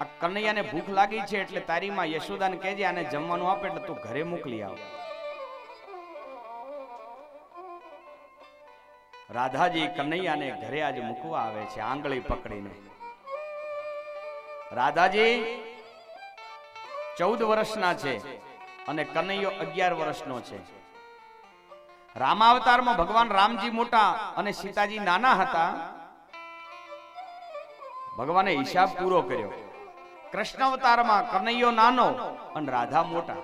[SPEAKER 1] આ કનૈયાને ભૂખ લાગી છે એટલે તારી માં યશોદાને કહેજે આને જમવાનું આપે એટલે તું ઘરે મોકલી આવ. રાધાજી કનૈયાને ઘરે આજે મૂકવા આવે છે આંગળી પકડીને. રાધાજી 14 વર્ષના છે અને કનૈયો 11 વર્ષનો છે. રામાવતારમાં ભગવાન રામજી મોટા અને સીતાજી નાના હતા. ભગવાને હિસાબ પૂરો કર્યો. કૃષ્ણ અવતારમાં કનૈયો નાનો અને રાધા મોટા.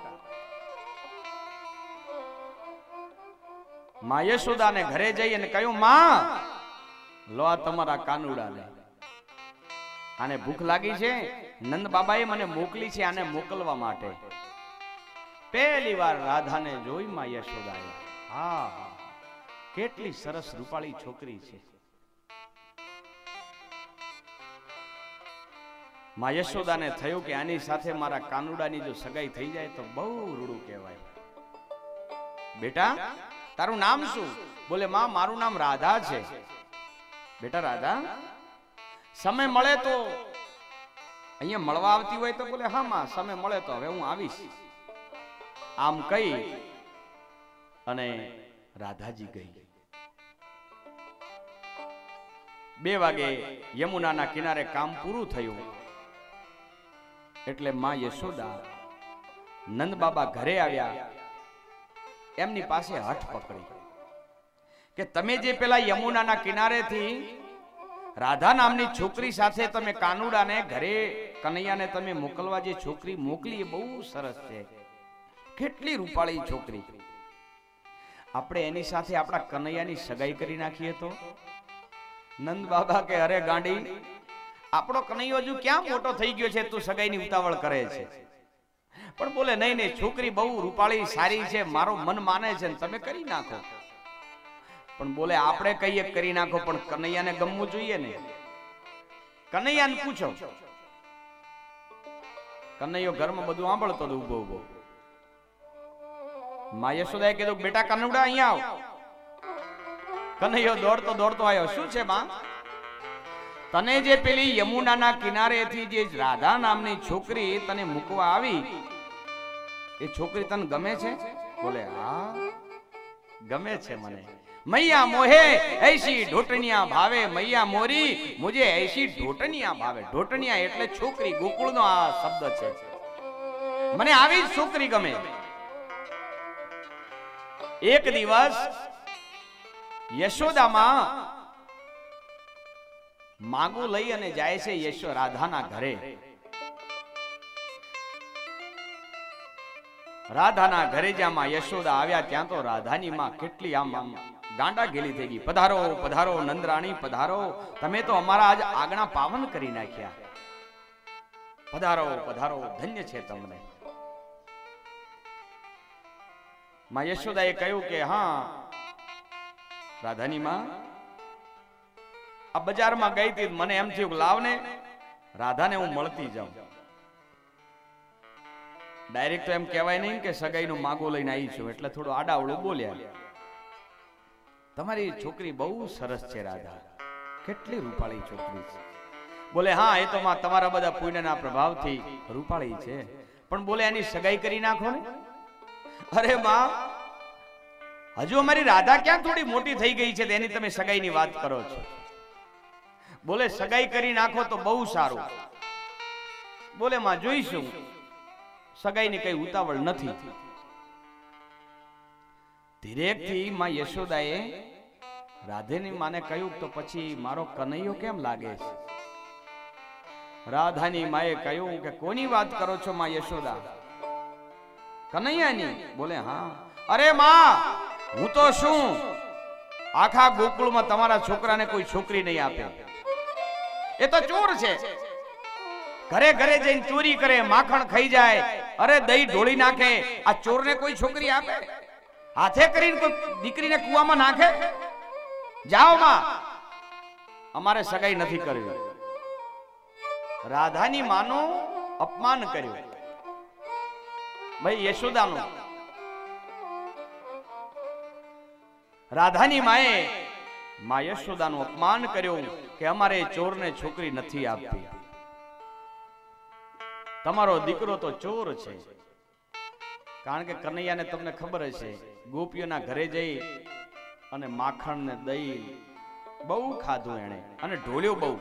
[SPEAKER 1] માં યશોદાને ઘરે જઈ અને કહ્યું માં લો આ તમારા કાનુડાને, આને ભૂખ લાગી છે, નંદ બાબાએ મને મોકલી છે આને મોકલવા માટે. પહેલી વાર રાધાને જોઈ માં યશોદાએ, હા કેટલી સરસ રૂપાળી છોકરી છે. માં યશોદાને થયું કે આની સાથે મારા કાનુડાની જો સગાઈ થઈ જાય તો બહુ રૂડું કહેવાય. બેટા તારું નામ શું? બોલે માં મારું નામ રાધા છે. બેટા રાધા સમય મળે તો અહીંયા મળવા આવતી હોય તો બોલે હા માં સમય મળે તો હવે હું આવીશ. આમ કહી અને રાધાજી ગઈ. 2 વાગે યમુનાના કિનારે કામ પૂરું થયું એટલે માં યશોદા નંદ બાબા ઘરે આવ્યા. એમની પાસે હઠ પકડી કે તમે જે પેલા યમુનાના કિનારેથી રાધા નામની છોકરી સાથે તમે કાનુડાને ઘરે કનૈયાને તમે મોકલવા જે છોકરી મોકલી એ બહુ સરસ છે, કેટલી રૂપાળી છોકરી. આપણે એની સાથે આપણા કનૈયાની સગાઈ કરી નાખીએ તો? નંદ બાબા કે અરે ગાંડી, આપણો કનૈયો હજુ ક્યાં મોટો થઈ ગયો છે, તું સગાઈની ઉતાવળ કરે છે. પણ બોલે નહીં નહીં, છોકરી બહુ રૂપાળી સારી છે, મારો મન માને છે, તમે કરી નાખો. પણ બોલે આપણે કહીએ કરી નાખો, પણ કનૈયાને ગમવું જોઈએ ને. કનૈયાને પૂછો. કનૈયો ઘરમાં બધું સાંભળતો હતો ઉભો ઉભો. માં યશોદાએ કીધું બેટા કાનુડા અહીંયા આવ. કનૈયો દોડતો દોડતો આવ્યો. શું છે માં? તને જે પેલી યમુનાના કિનારેથી જે રાધા નામની છોકરી તને મૂકવા આવી, એ છોકરી તને ગમે છે? બોલે હા ગમે છે મને. મૈયા મોહે ऐसी ઢોટનિયા ભાવે, મૈયા મોરી મુજે ऐसी ઢોટનિયા ભાવે. ઢોટનિયા એટલે છોકરી, ગોકુળનો આ શબ્દ છે. મને આવી જ છોકરી ગમે. એક દિવસ યશોદામાં માગું લઈ અને જાય છે રાધાના ઘરે. રાધાના ઘરે જ્યાં માં યશોદા આવ્યા ત્યાં તો રાધાની માં કેટલી આમ ગાંડા ગેલી થઈ ગઈ. પધારો પધારો નંદરાણી પધારો, તમે તો અમારા આજ આગણા પાવન કરી નાખ્યા. પધારો પધારો, ધન્ય છે તમને. માં યશોદાએ કહ્યું કે હા રાધાની માં આ બજારમાં ગઈ હતી, મને એમ થયું લાવ ને રાધાને હું મળતી જાઉં. ડાયરેક્ટ તો એમ કહેવાય નહીં કે સગાઈનું માગો લઈને આવી છું, એટલે થોડું આડાવડું બોલ્યા. તમારી છોકરી બહુ સરસ છે રાધા, કેટલી રૂપાળી છોકરી છે. બોલે હા એ તો માં તમારા બધા પુણ્યના પ્રભાવથી રૂપાળી છે, પણ બોલે એની સગાઈ કરી નાખો ને. અરે માં હજુ અમારી રાધા ક્યાં થોડી મોટી થઈ ગઈ છે તેની તમે સગાઈની વાત કરો છો. બોલે સગાઈ કરી નાખો તો બહુ સારું. બોલે માં જોઈશું, સગાઈની કઈ ઉતાવળ નથી. ધીરેકથી માં યશોદાએ રાધેની માને કહ્યું તો પછી મારો કનૈયો કેમ લાગે છે. રાધાની માએ કહ્યું કે કોની વાત કરો છો માં યશોદા? કનૈયાની? બોલે હા. અરે માં હું તો શું આખા ગોકુળમાં તમારા છોકરાને કોઈ છોકરી નહીં આપે, એ તો ચોર છે. ઘરે ઘરે જઈને ચોરી કરે, માખણ ખાઈ જાય, અરે દહીં ઢોળી નાખે. આ ચોરને કોઈ છોકરી આપે? હાથે કરીને કોઈ દીકરીને કુવામાં નાખે? જાઓ માં, અમારે સગાઈ નથી કરવી. રાધાની માનું અપમાન કર્યું, ભાઈ યશોદાનું. રાધાની માએ માં યશોદાનું અપમાન કર્યું કે અમારે ચોરને છોકરી નથી આપવી. તમારો દીકરો તો ચોર છે. કારણ કે કનૈયાને તમને ખબર હશે, ગોપીઓના ઘરે જઈ અને માખણ ને દહીં બહુ ખાધું એણે, અને ઢોળ્યો બહુ.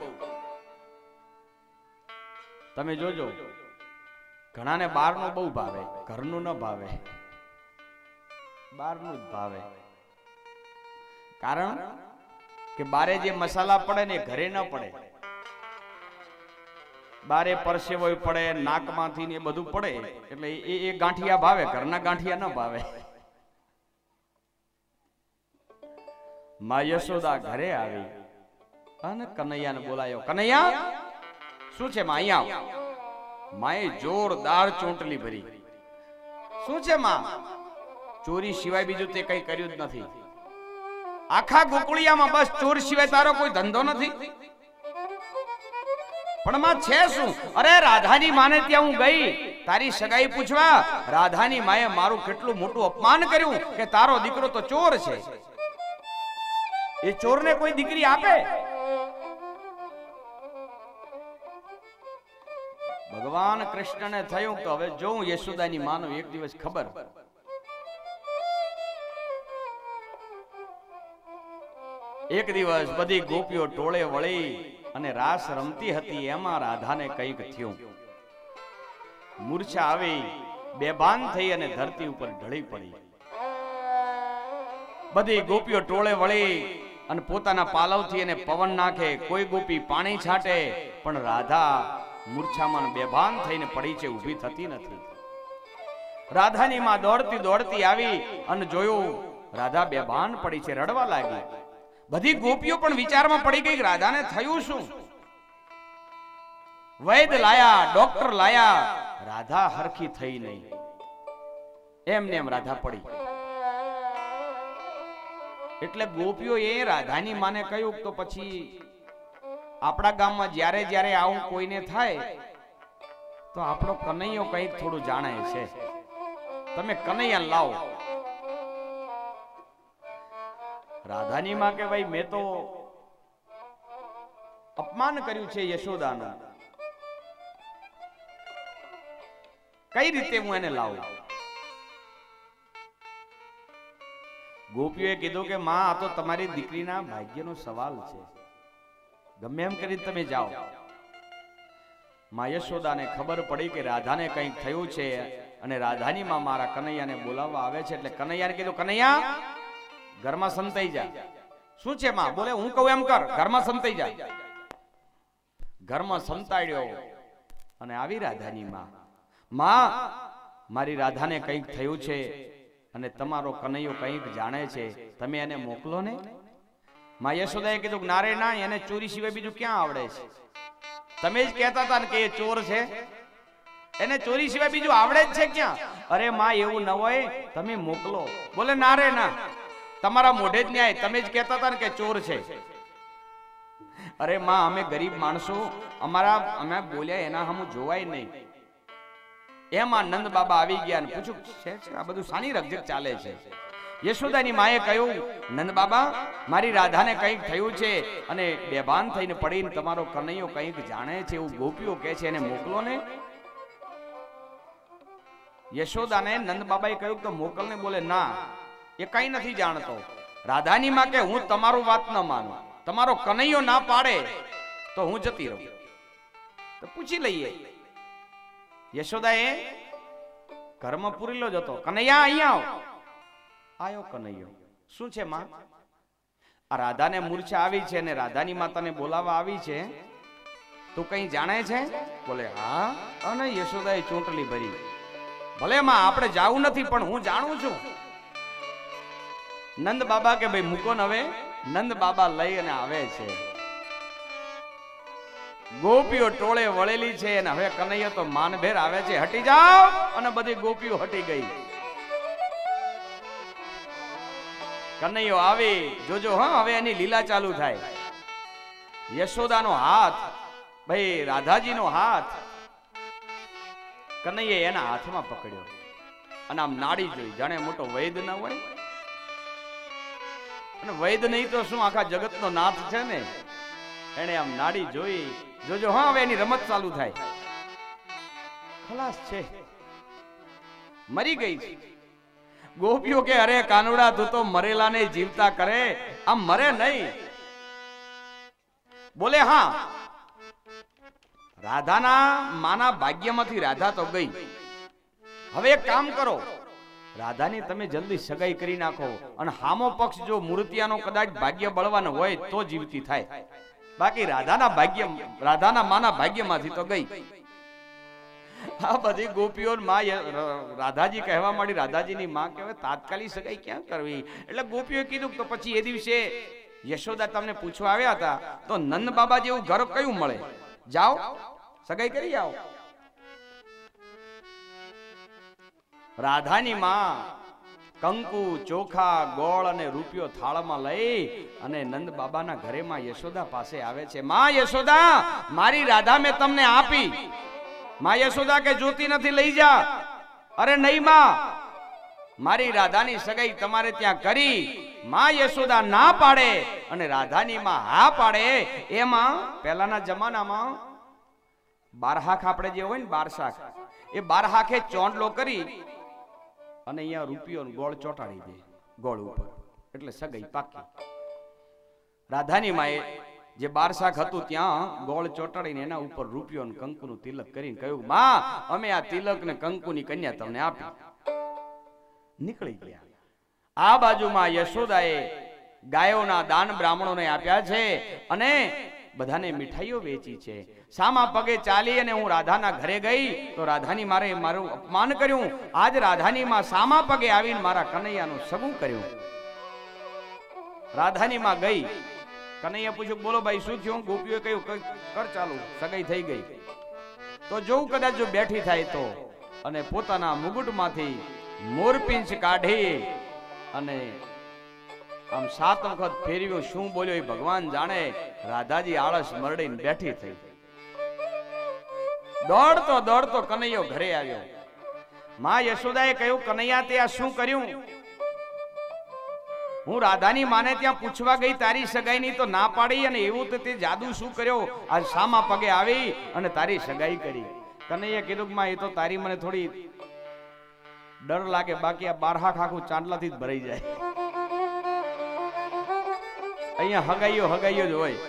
[SPEAKER 1] તમે જોજો ઘણાને બહારનું બહુ ભાવે, ઘરનું ન ભાવે, બહારનું જ ભાવે. કારણ કે બારે જે મસાલા પડે ને ઘરે ન પડે. બારે પરસેવો પડે, નાકમાંથી ને બધું પડે, એટલે એ ગાંઠિયા ભાવે, ઘરના ગાંઠિયા ન ભાવે. માં યશોદા ઘરે આવી અને કનૈયાને બોલાયો. કનૈયા શું છે માં? અહીંયા માએ જોરદાર ચોંટલી ભરી. શું છે માં? ચોરી સિવાય બીજું તે કઈ કર્યું જ નથી. આખા ગોકુળિયામાં બસ ચોર સિવાય તારો કોઈ ધંધો નથી. પણ માં છે શું? અરે રાધાની માને ત્યાં હું ગઈ તારી સગાઈ પૂછવા. રાધાની માએ મારું કેટલું મોટું અપમાન કર્યું કે તારો દીકરો તો ચોર છે. એ ચોરને કોઈ દીકરી આપે? ભગવાન કૃષ્ણને થયું કે હવે જો હું યશોદાની માનો એક દિવસ ખબર. એક દિવસ બધી ગોપીઓ ટોળે વળી અને રાસ રમતી હતી, એમાં રાધાને કંઈક થયું. મૂર્છા આવી, બેભાન થઈ અને ધરતી ઉપર ઢળી પડી. બધી ગોપીઓ ટોળે વળી અને પોતાના પાલવથી એને પવન નાખે, કોઈ ગોપી પાણી છાંટે, પણ રાધા મૂર્છામાં બેભાન થઈને પડી છે, ઊભી થતી નથી. રાધાની માં દોડતી દોડતી આવી અને જોયું રાધા બેભાન પડી છે, રડવા લાગી. બધી ગોપીઓ પણ વિચારમાં પડી ગઈ રાધાને થયું શું. વૈદ લાયા, ડોક્ટર લાયા, રાધા હરખી થઈ નહીં. એમને એમ રાધા પડી. એટલે ગોપીઓ એ રાધાની માને કહ્યું તો પછી આપણા ગામમાં જ્યારે જ્યારે આવું કોઈને થાય તો આપણો કનૈયો કંઈક થોડું જાણે છે, તમે કનૈયા લાવો. રાધાની માં કે ભાઈ મેં તો અપમાન કર્યું છે યશોદાનું, કઈ રીતે હું એને લાવું? ગોપીઓએ કીધું કે માં આ તો તમારી દીકરીના ભાગ્યનો સવાલ છે, ગમે એમ કરી તમે જાઓ. માં યશોદાને ખબર પડી કે રાધાને કંઈક થયું છે અને રાધાની માં મારા કનૈયાને બોલાવવા આવે છે. એટલે કનૈયાને કીધું કનૈયા ઘરમાં સંતાઈ જા. શું છે માં? બોલે હું કહું એમ કર, ઘરમાં સંતાઈ જા. ઘરમાં સંતાડ્યો અને આવી રાધાની માં. માં મારી રાધાને કંઈક થયું છે અને તમારો કનૈયો કંઈક જાણે છે, તમે એને મોકલો ને. માં યશોદાએ કીધું ના રે ના, એને ચોરી સિવાય બીજું ક્યાં આવડે છે? તમે જ કહેતા હતા ને કે એ ચોર છે, એને ચોરી સિવાય બીજું આવડે જ છે ક્યાં? અરે માં એવું ન હોય, તમે મોકલો. બોલે ના રે ના, તમારા મોઢે જ ન્યાય, તમે જ કહેતા હતા ને કે ચોર છે. અરે માં અમે ગરીબ માણસો, અમે બોલ્યા એના હમ જોવાય નહીં. એમાં નંદ બાબા આવી ગયા ને પૂછ્યું છે આ બધું સાની રકજક ચાલે છે? યશોદાની માએ કહ્યું નંદ બાબા મારી રાધાને કંઈક થયું છે અને બેભાન થઈને પડીને તમારો કનૈયો કંઈક જાણે છે એવું ગોપીઓ કહે છે, એને મોકલો ને. યશોદાને નંદ બાબાએ કહ્યું તો મોકલને. બોલે ના, એ કઈ નથી જાણતો. રાધાની માં કે હું તમારું વાત ન માનું, તમારો કનૈયો ના પાડે તો હું જતી રહું, તો પૂછી લઈએ. યશોદાએ ઘરમાં પૂરેલો જ હતો. કનૈયા અહીંયા આવ. આયો કનૈયો. શું છે માં? આ રાધાને મૂર્છા આવી છે ને રાધાની માતાને બોલાવા આવી છે, તું કઈ જાણે છે? બોલે હા. અને યશોદાએ ચોંટલી ભરી. ભલે માં આપણે જાવું નથી પણ હું જાણું છું. નંદ બાબા કે ભાઈ મૂકો ને. હવે નંદ બાબા લઈ અને આવે છે. ગોપીઓ ટોળે વળેલી છે અને હવે કનૈયો તો માનભેર આવે છે. હટી જાઓ. અને બધી ગોપીઓ હટી ગઈ. કનૈયો આવી જોજો હા, હવે એની લીલા ચાલુ થાય. યશોદાનો હાથ, ભાઈ રાધાજીનો હાથ કનૈયે એના હાથમાં પકડ્યો અને આમ નાડી જોઈ, જાણે મોટો વૈદ ન હોય. અને વૈદ નહીં તો શું, આખા જગતનો નાથ છે ને. એને આમ નાડી જોઈ, જોજો હા હવે એની રમત ચાલુ થાય. ખલાસ છે, મરી ગઈ છે. ગોપીઓ કે અરે કાનુડા તું તો મરેલાને જીવતા કરે, આમ મરે નહીં. બોલે હા, રાધાના માના ભાગ્યમાંથી રાધા તો ગઈ. હવે એક કામ કરો, રાધાની તમે જલ્દી સગાઈ કરી નાખો અને હામો પક્ષ જો મૂર્તિયાનો કદાચ ભાગ્ય બળવાન હોય તો જીવતી થાય. બાકી રાધાના માના ભાગ્યમાંથી તો ગઈ. આ બધી ગોપીઓ રાધાજી કહેવા માંડી. રાધાજીની માં કહેવાય તાત્કાલિક સગાઈ ક્યાં કરવી? એટલે ગોપીઓએ કીધું તો પછી એ દિવસે યશોદા તમને પૂછવા આવ્યા હતા તો નંદ બાબા જેવું ઘર કયું મળે? જાઓ સગાઈ કરી આવો. રાધાની માં કંકુ, ચોખા, ગોળ અને રૂપિયો થાળમાં લઈ અને નંદ બાબાના ઘરેમાં યશોદા પાસે આવે છે. માં યશોદા, મારી રાધા મેં તમને આપી. માં યશોદા કે જોતી નથી, લઈ જા. અરે નહીં માં, મારી રાધાની સગાઈ તમારે ત્યાં કરી. માં યશોદા ના પાડે અને રાધાની માં હા પાડે. એમાં પહેલાના જમાનામાં બારહાક આપણે જે હોય ને બારશાક, એ બારહાકે ચોંડલો કરી અને અહીંયા રૂપિયો ગોળ ચોટાડી દે ગોળ ઉપર, એટલે સગાઈ પાકી. રાધાની માએ જે બારશાક હતું ત્યાં ગોળ ચોટાડીને એના ઉપર રૂપિયો અને કંકુનું તિલક કરીને કહ્યું માં અમે આ તિલક ને કંકુની કન્યા તમને આપી. નીકળી ગયા. આ બાજુમાં યશોદાએ ગાયોના દાન બ્રાહ્મણોને આપ્યા છે અને બધાને મીઠાઈઓ વેચી છે. સામા પગે ચાલી અને હું રાધાના ઘરે ગઈ તો રાધાની મારે મારું અપમાન કર્યું. આજ રાધાની માં સામા પગે આવીને મારા કનૈયાનું સગું કર્યું. રાધાની માં ગઈ. કનૈયા પૂછ્યું બોલો ભાઈ શું થયું? ગોપીઓએ કહ્યું કર ચાલુ, સગાઈ થઈ ગઈ. તો જોઉં કદાચ જો બેઠી થાય તો. અને પોતાના મુગુટમાંથી મોરપીંછ કાઢી અને આમ 7 વખત ફેરવ્યું. શું બોલ્યો એ ભગવાન જાણે. રાધાજી આળસ મરડીને બેઠી થઈ. દોડતો દોડતો કનૈયો ઘરે આવ્યો. માં યશોદાએ કહ્યું કનૈયા તે આ શું કર્યું? હું રાધાની માને ત્યાં પૂછવા ગઈ તારી સગાઈ ની તો ના પાડી અને એવું તો તે જાદુ શું કર્યો? આજ સામા પગે આવી અને તારી સગાઈ કરી. કનૈયા કીધું માં એ તો તારી મને થોડી ડર લાગે, બાકી આ બારહાક આખું ચાંદલાથી જ ભરાઈ જાય. અહીંયા હગાઈઓ જ હોય.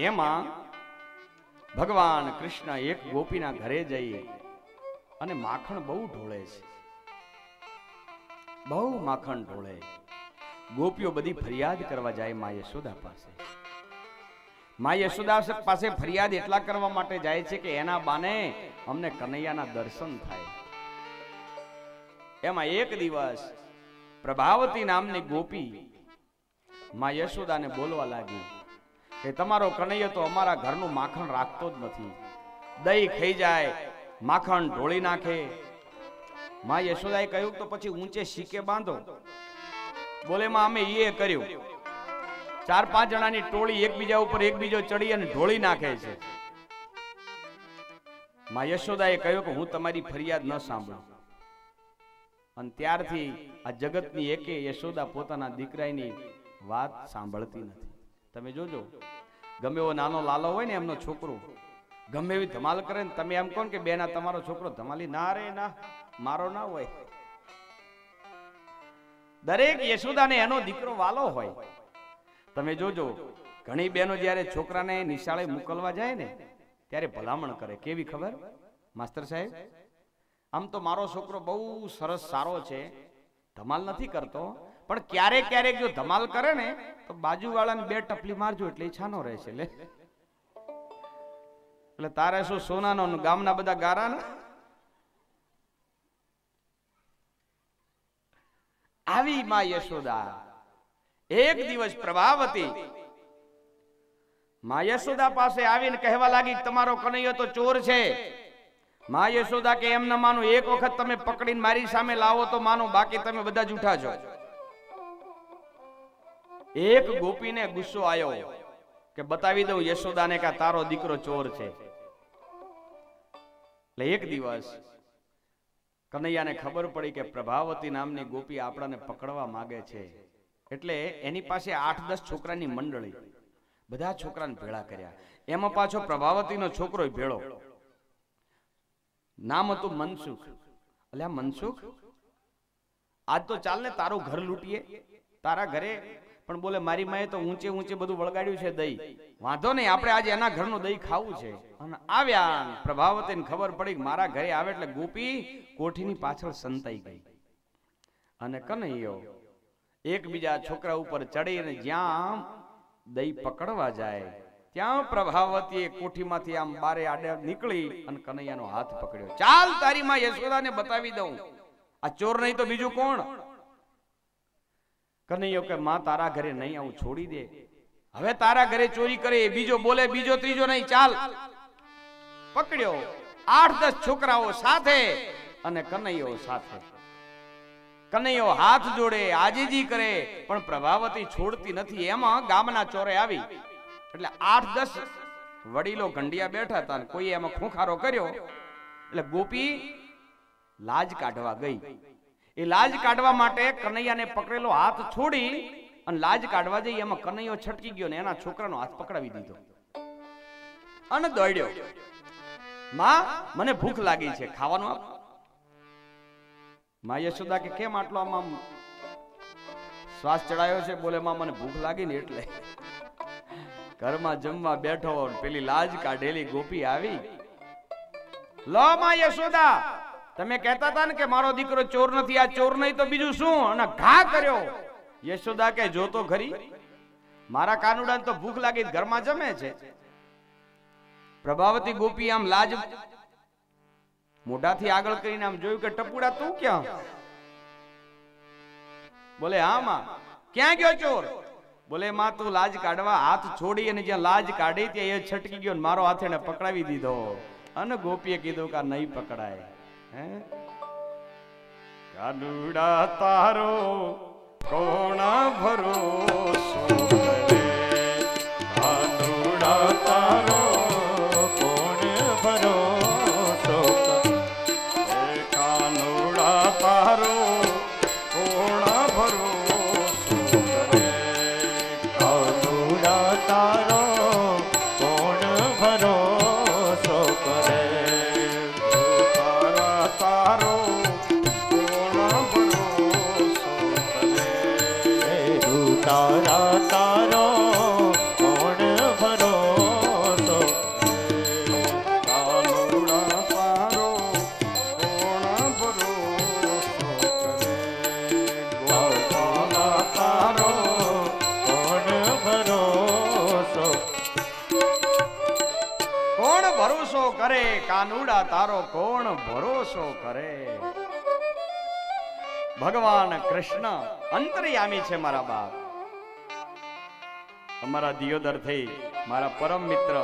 [SPEAKER 1] એમાં ભગવાન કૃષ્ણ એક ગોપીના ઘરે જઈ અને માખણ બહુ ઢોળે છે, બહુ માખણ ઢોળે. ગોપીઓ બધી ફરિયાદ કરવા જાય મા યશોદા પાસે. મા યશોદા પાસે ફરિયાદ એટલા કરવા માટે જાય છે કે એના બાને અમને કનૈયાના દર્શન થાય. એમાં એક દિવસ પ્રભાવતી નામની ગોપી માં યશોદાને બોલવા લાગી કે તમારો કનૈયો તો અમારા ઘરનું માખણ રાખતો જ નથી. દહીં ખાઈ જાય, માખણ ઢોળી નાખે. માં યશોદાએ કહ્યું તો પછી ઊંચે શીકે બાંધો. બોલે માં અમે એ કર્યું. 4-5 જણાની ટોળી એકબીજા ઉપર એકબીજો ચડી અને ઢોળી નાખે છે. માં યશોદાએ કહ્યું કે હું તમારી ફરિયાદ ન સાંભળું. અને ત્યારથી આ જગતની એકે યશોદા પોતાના દીકરાની વાત સાંભળતી નથી. તમે જોજો, ગમે એવો નાનો લાલો હોય ને એમનો છોકરો ગમે એવી ધમાલ કરે ને તમે એમ કોણ કે બેના તમારો છોકરો ધમાલી ના રે ના, મારો ના હોય. દરેક યશોદાને એનો દીકરો વાલો હોય. તમે જોજો, ઘણી બહેનો જ્યારે છોકરાને નિશાળે મોકલવા જાય ને ત્યારે ભલામણ કરે. કેવી ખબર માસ્ટર સાહેબ? આમ તો મારો છોકરો બહુ સરસ સારો છે, ધમાલ નથી કરતો, પણ ક્યારેક ક્યારેક જો ધમાલ કરે ને તો બાજુવાળાને 2 ટપલી મારજો એટલે છાનો રહે છે. એટલે તારે શું સોનાનો ગામના બધા ગારાના? આવી માં યશોદા. એક દિવસ પ્રભાવતી માં યશોદા પાસે આવીને કહેવા લાગી તમારો કનૈયો તો ચોર છે. માં યશોદા કે એમ ન માનું, એક વખત તમે પકડીને મારી સામે લાવો તો માનો, બાકી તમે બધા જૂઠા છો. એક ગોપીને ગુસ્સો આવ્યો કે બતાવી દઉં યશોદાને કે તારો દીકરો ચોર છે. એટલે એક દિવસ કનૈયાને ખબર પડી કે પ્રભાવતી નામની ગોપી આપણાને પકડવા માંગે છે. એટલે એની પાસે 8-10 છોકરાની મંડળી, બધા છોકરાને ભેળા કર્યા. એમાં પાછો પ્રભાવતીનો છોકરો ભેળો. નામ હતું મનસુખ. અલ્યા મનસુખ, આજ તો ચાલ ને તારું ઘર લૂંટીએ, તારા ઘરે. પણ બોલે મારી માએ તો ઊંચે ઊંચે બધું વળગાડ્યું છે દહીં, વાંધો નહીં, આપણે આજે એના ઘરનું દહીં ખાવું છે. અને આવ્યા પ્રભાવતીને ખબર પડી કે મારા ઘરે આવે એટલે ગોપી કોઠીની પાછળ સંતાઈ ગઈ. અને કનૈયો એકબીજા છોકરા ઉપર ચડીને જ્યાં દહીં પકડવા જાય ત્યાં પ્રભાવતીએ કોઠીમાંથી આમ બારે આડે નીકળી અને કનૈયાનો હાથ પકડ્યો. ચાલ તારી માં યશોદાને બતાવી દઉં, આ ચોર નહીં તો બીજું કોણ? કનૈયો કે માં તારા ઘરે નહીં આવું, છોડી દે. હવે તારા ઘરે ચોરી કરે બીજો બોલે, બીજો ત્રીજો નહીં, ચાલ. પકડ્યો. 8-10 છોકરાઓ સાથે અને કનૈયો સાથે. કનૈયો હાથ જોડે, આજીજી કરે, પણ પ્રભાવતી છોડતી નથી. એમાં ગામના ચોરે આવી એટલે 8-10 વડીલો ગંડિયા બેઠા હતા. કોઈ એમાં ખોખારો કર્યો એટલે ગોપી લાજ કાઢવા ગઈ. એ લાજ કાઢવા માટે કનૈયાને પકડેલો હાથ છોડી અને લાજ કાઢવા જઈ એમાં કનૈયો છટકી ગયો ને એના છોકરાનો હાથ પકડાવી દીધો અને દોડ્યો. માં મને ભૂખ લાગી છે, ખાવાનું આપ. માં યશોદા કે કેમ આટલો આમ શ્વાસ ચડાયો છે? બોલે માં મને ભૂખ લાગી ને એટલે. ઘરમાં જમવા બેઠો, પેલી લાજ કાઢેલી ગોપી આવી. લો માં યશોદા, તમે કહેતા હતા ને કે મારો દીકરો ચોર નથી, આ ચોર નહીં તો બીજું શું? અને ઘા કર્યો. યશોદા કે જો તો ખરી, મારા કાનુડાને તો ભૂખ લાગી ઘરમાં જમે છે. પ્રભાવતી ગોપી આમ લાજ મોઢાથી આગળ કરીને આમ જોયું કે ટપુડા તું ક્યાં? બોલે હા માં. ક્યાં ગયો ચોર? બોલે માં તું લાજ કાઢવા હાથ છોડી અને જ્યાં લાજ કાઢી ત્યાં એ છટકી ગયો, મારો હાથ એને પકડાવી દીધો. અને ગોપીએ કીધું કે નહીં પકડાય. કાનુડા તારો કોણ ભરોસો કરે, કાનુડા તારો કોણ ભરોસો કરે, કાનુડા તારો કોણ ભરોસો કરે, કાનુડા તારો કોણ ભરોસો કરે, તારો તારા તારો કાનુડા તારો કોણ ભરોસો કરે. ભગવાન કૃષ્ણ અંતર્યામી છે મારા બાપ. અમારા દિયોદર થઈ મારા પરમ મિત્ર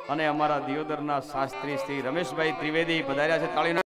[SPEAKER 1] અને અમારા દિયોદરના શાસ્ત્રી શ્રી રમેશભાઈ ત્રિવેદી પધાર્યા છે. તાળીનો